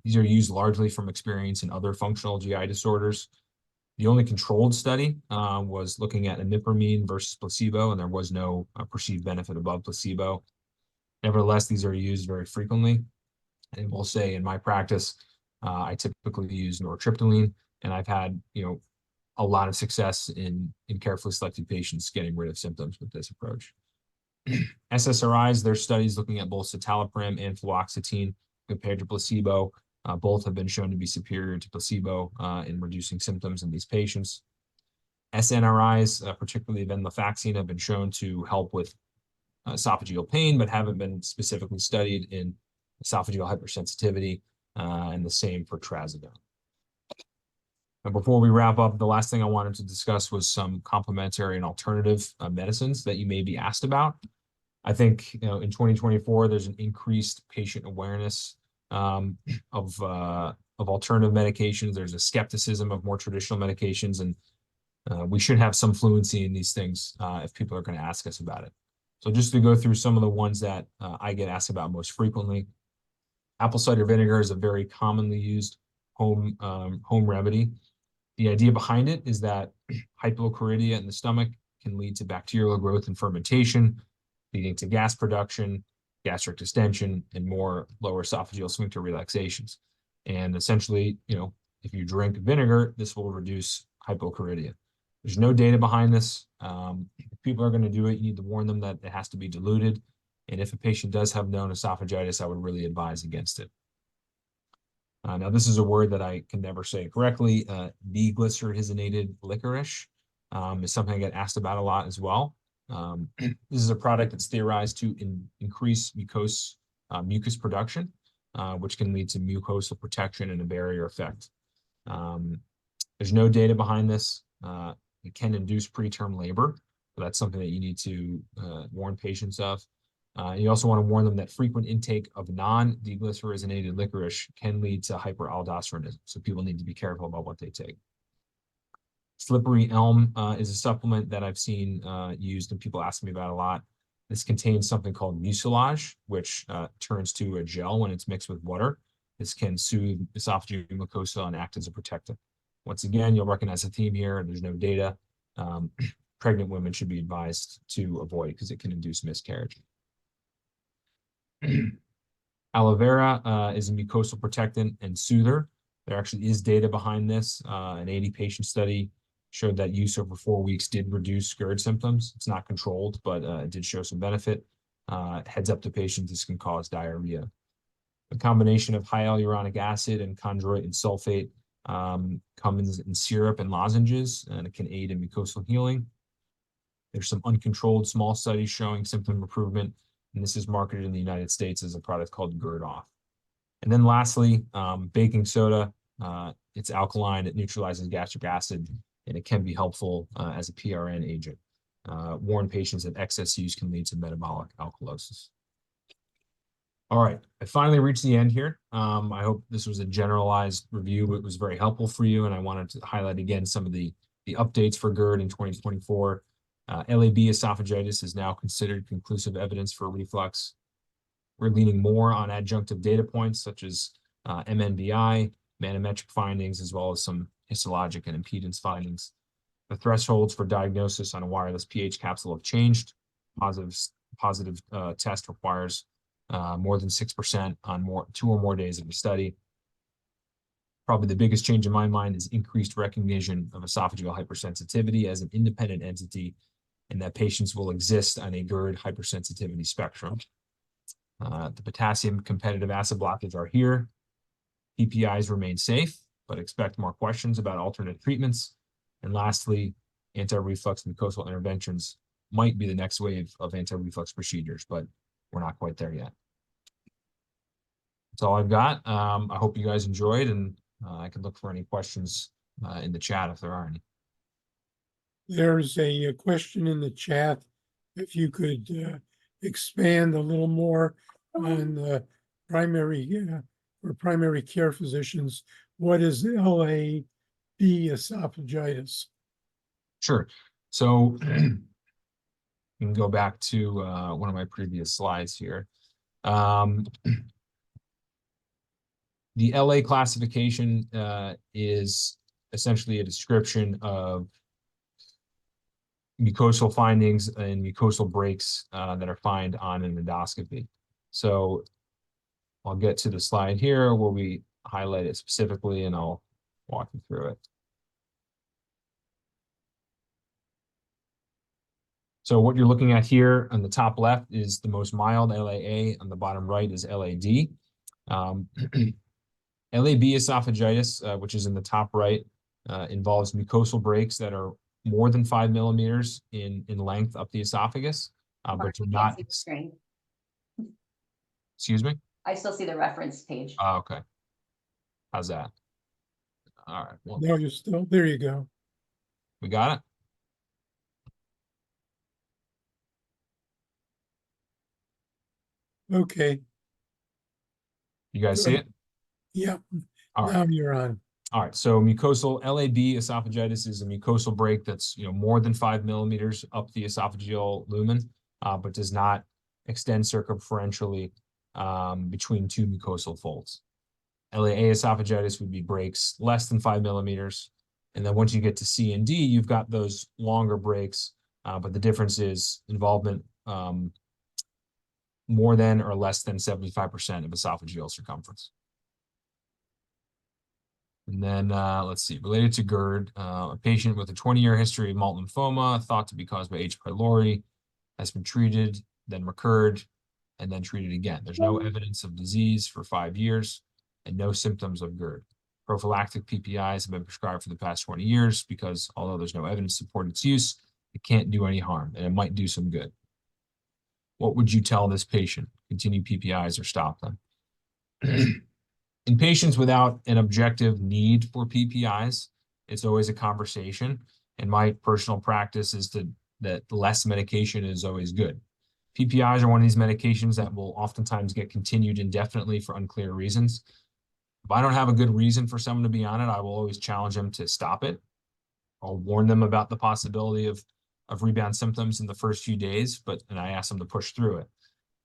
These are used largely from experience in other functional GI disorders. The only controlled study was looking at imipramine versus placebo, and there was no perceived benefit above placebo. Nevertheless, these are used very frequently. And we'll say in my practice, I typically use nortriptyline, and I've had, a lot of success in carefully selected patients getting rid of symptoms with this approach. SSRIs, there's studies looking at both citalopram and fluoxetine compared to placebo. Both have been shown to be superior to placebo in reducing symptoms in these patients. SNRIs, particularly venlafaxine, have been shown to help with esophageal pain, but haven't been specifically studied in esophageal hypersensitivity, and the same for trazodone. And before we wrap up, the last thing I wanted to discuss was some complementary and alternative medicines that you may be asked about. I think, in 2024, there's an increased patient awareness of alternative medications. There's a skepticism of more traditional medications, and we should have some fluency in these things if people are going to ask us about it. So just to go through some of the ones that I get asked about most frequently, apple cider vinegar is a very commonly used home remedy. The idea behind it is that hypochlorhydria in the stomach can lead to bacterial growth and fermentation, leading to gas production, gastric distension, and more lower esophageal sphincter relaxations. And essentially, if you drink vinegar, this will reduce hypochlorhydria. There's no data behind this. If people are going to do it, you need to warn them that it has to be diluted. And if a patient does have known esophagitis, I would really advise against it. Now, this is a word that I can never say correctly. Deglycerhizinated licorice is something I get asked about a lot as well. This is a product that's theorized to increase mucus production, which can lead to mucosal protection and a barrier effect. There's no data behind this. It can induce preterm labor, so that's something that you need to warn patients of. You also want to warn them that frequent intake of non-deglycerinated licorice can lead to hyperaldosteronism, so people need to be careful about what they take. Slippery elm is a supplement that I've seen used and people ask me about a lot. This contains something called mucilage, which turns to a gel when it's mixed with water. This can soothe esophageal mucosa and act as a protectant. Once again, you'll recognize a theme here. There's no data. Pregnant women should be advised to avoid because it can induce miscarriage. Aloe vera is a mucosal protectant and soother. There actually is data behind this. An 80-patient study showed that use over 4 weeks did reduce GERD symptoms. It's not controlled, but it did show some benefit. Heads up to patients, this can cause diarrhea. A combination of high hyaluronic acid and chondroitin sulfate comes in syrup and lozenges, and it can aid in mucosal healing. There's some uncontrolled small studies showing symptom improvement, and this is marketed in the United States as a product called GERD off. And then lastly, baking soda. It's alkaline, it neutralizes gastric acid, and it can be helpful as a PRN agent. Warn patients that excess use can lead to metabolic alkalosis. All right, I finally reached the end here. I hope this was a generalized review. It was very helpful for you, and I wanted to highlight again some of the updates for GERD in 2024. LAB esophagitis is now considered conclusive evidence for reflux. We're leaning more on adjunctive data points such as MNBI, manometric findings, as well as some histologic and impedance findings. The thresholds for diagnosis on a wireless pH capsule have changed. Positive test requires more than 6% on 2 or more days of the study. Probably the biggest change in my mind is increased recognition of esophageal hypersensitivity as an independent entity, and that patients will exist on a GERD hypersensitivity spectrum. The potassium competitive acid blockers are here. PPIs remain safe, but expect more questions about alternate treatments. And lastly, anti-reflux mucosal interventions might be the next wave of anti-reflux procedures, but we're not quite there yet. That's all I've got. I hope you guys enjoyed, and I can look for any questions in the chat if there are any. There's a question in the chat. If you could expand a little more on the primary or primary care physicians, what is LAB esophagitis? Sure. So you can go back to one of my previous slides here. The LA classification is essentially a description of mucosal findings and mucosal breaks that are found on an endoscopy. So I'll get to the slide here where we highlight it specifically, and I'll walk you through it. So what you're looking at here on the top left is the most mild LAA. On the bottom right is LAD. LAB esophagitis, which is in the top right, involves mucosal breaks that are more than 5 millimeters in length up the esophagus, but do not. See the screen. Excuse me? I still see the reference page. Oh, okay. How's that? All right. Well, No, you're still, there you go. we got it. Okay, You guys see it? yeah, All right. now you're on. All right, so mucosal LAB esophagitis is a mucosal break that's more than 5 millimeters up the esophageal lumen, but does not extend circumferentially between 2 mucosal folds. LAA esophagitis would be breaks less than 5 millimeters, and then once you get to C and D, you've got those longer breaks, but the difference is involvement more than or less than 75% of esophageal circumference. And then let's see, related to GERD, a patient with a 20-year history of malt lymphoma thought to be caused by H. pylori has been treated, then recurred, and then treated again. There's no evidence of disease for 5 years and no symptoms of GERD. Prophylactic PPIs have been prescribed for the past 20 years because although there's no evidence to support its use, it can't do any harm and it might do some good. What would you tell this patient? Continue PPIs or stop them? In patients without an objective need for PPIs, it's always a conversation. And my personal practice is that less medication is always good. PPIs are one of these medications that will oftentimes get continued indefinitely for unclear reasons. If I don't have a good reason for someone to be on it, I will always challenge them to stop it. I'll warn them about the possibility of rebound symptoms in the first few days, and I ask them to push through it.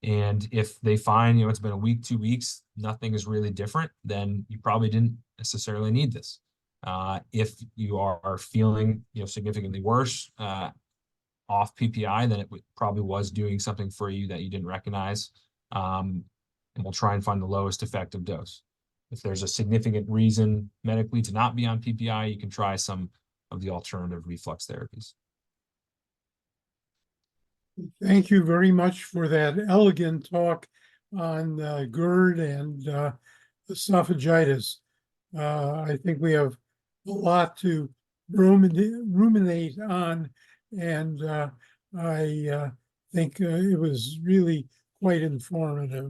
And if they find, it's been a week, 2 weeks, nothing is really different, then you probably didn't necessarily need this. If you are feeling, significantly worse off PPI, then it probably was doing something for you that you didn't recognize. And we'll try and find the lowest effective dose. If there's a significant reason medically to not be on PPI, you can try some of the alternative reflux therapies. Thank you very much for that elegant talk on GERD and esophagitis. I think we have a lot to ruminate on, and I think it was really quite informative.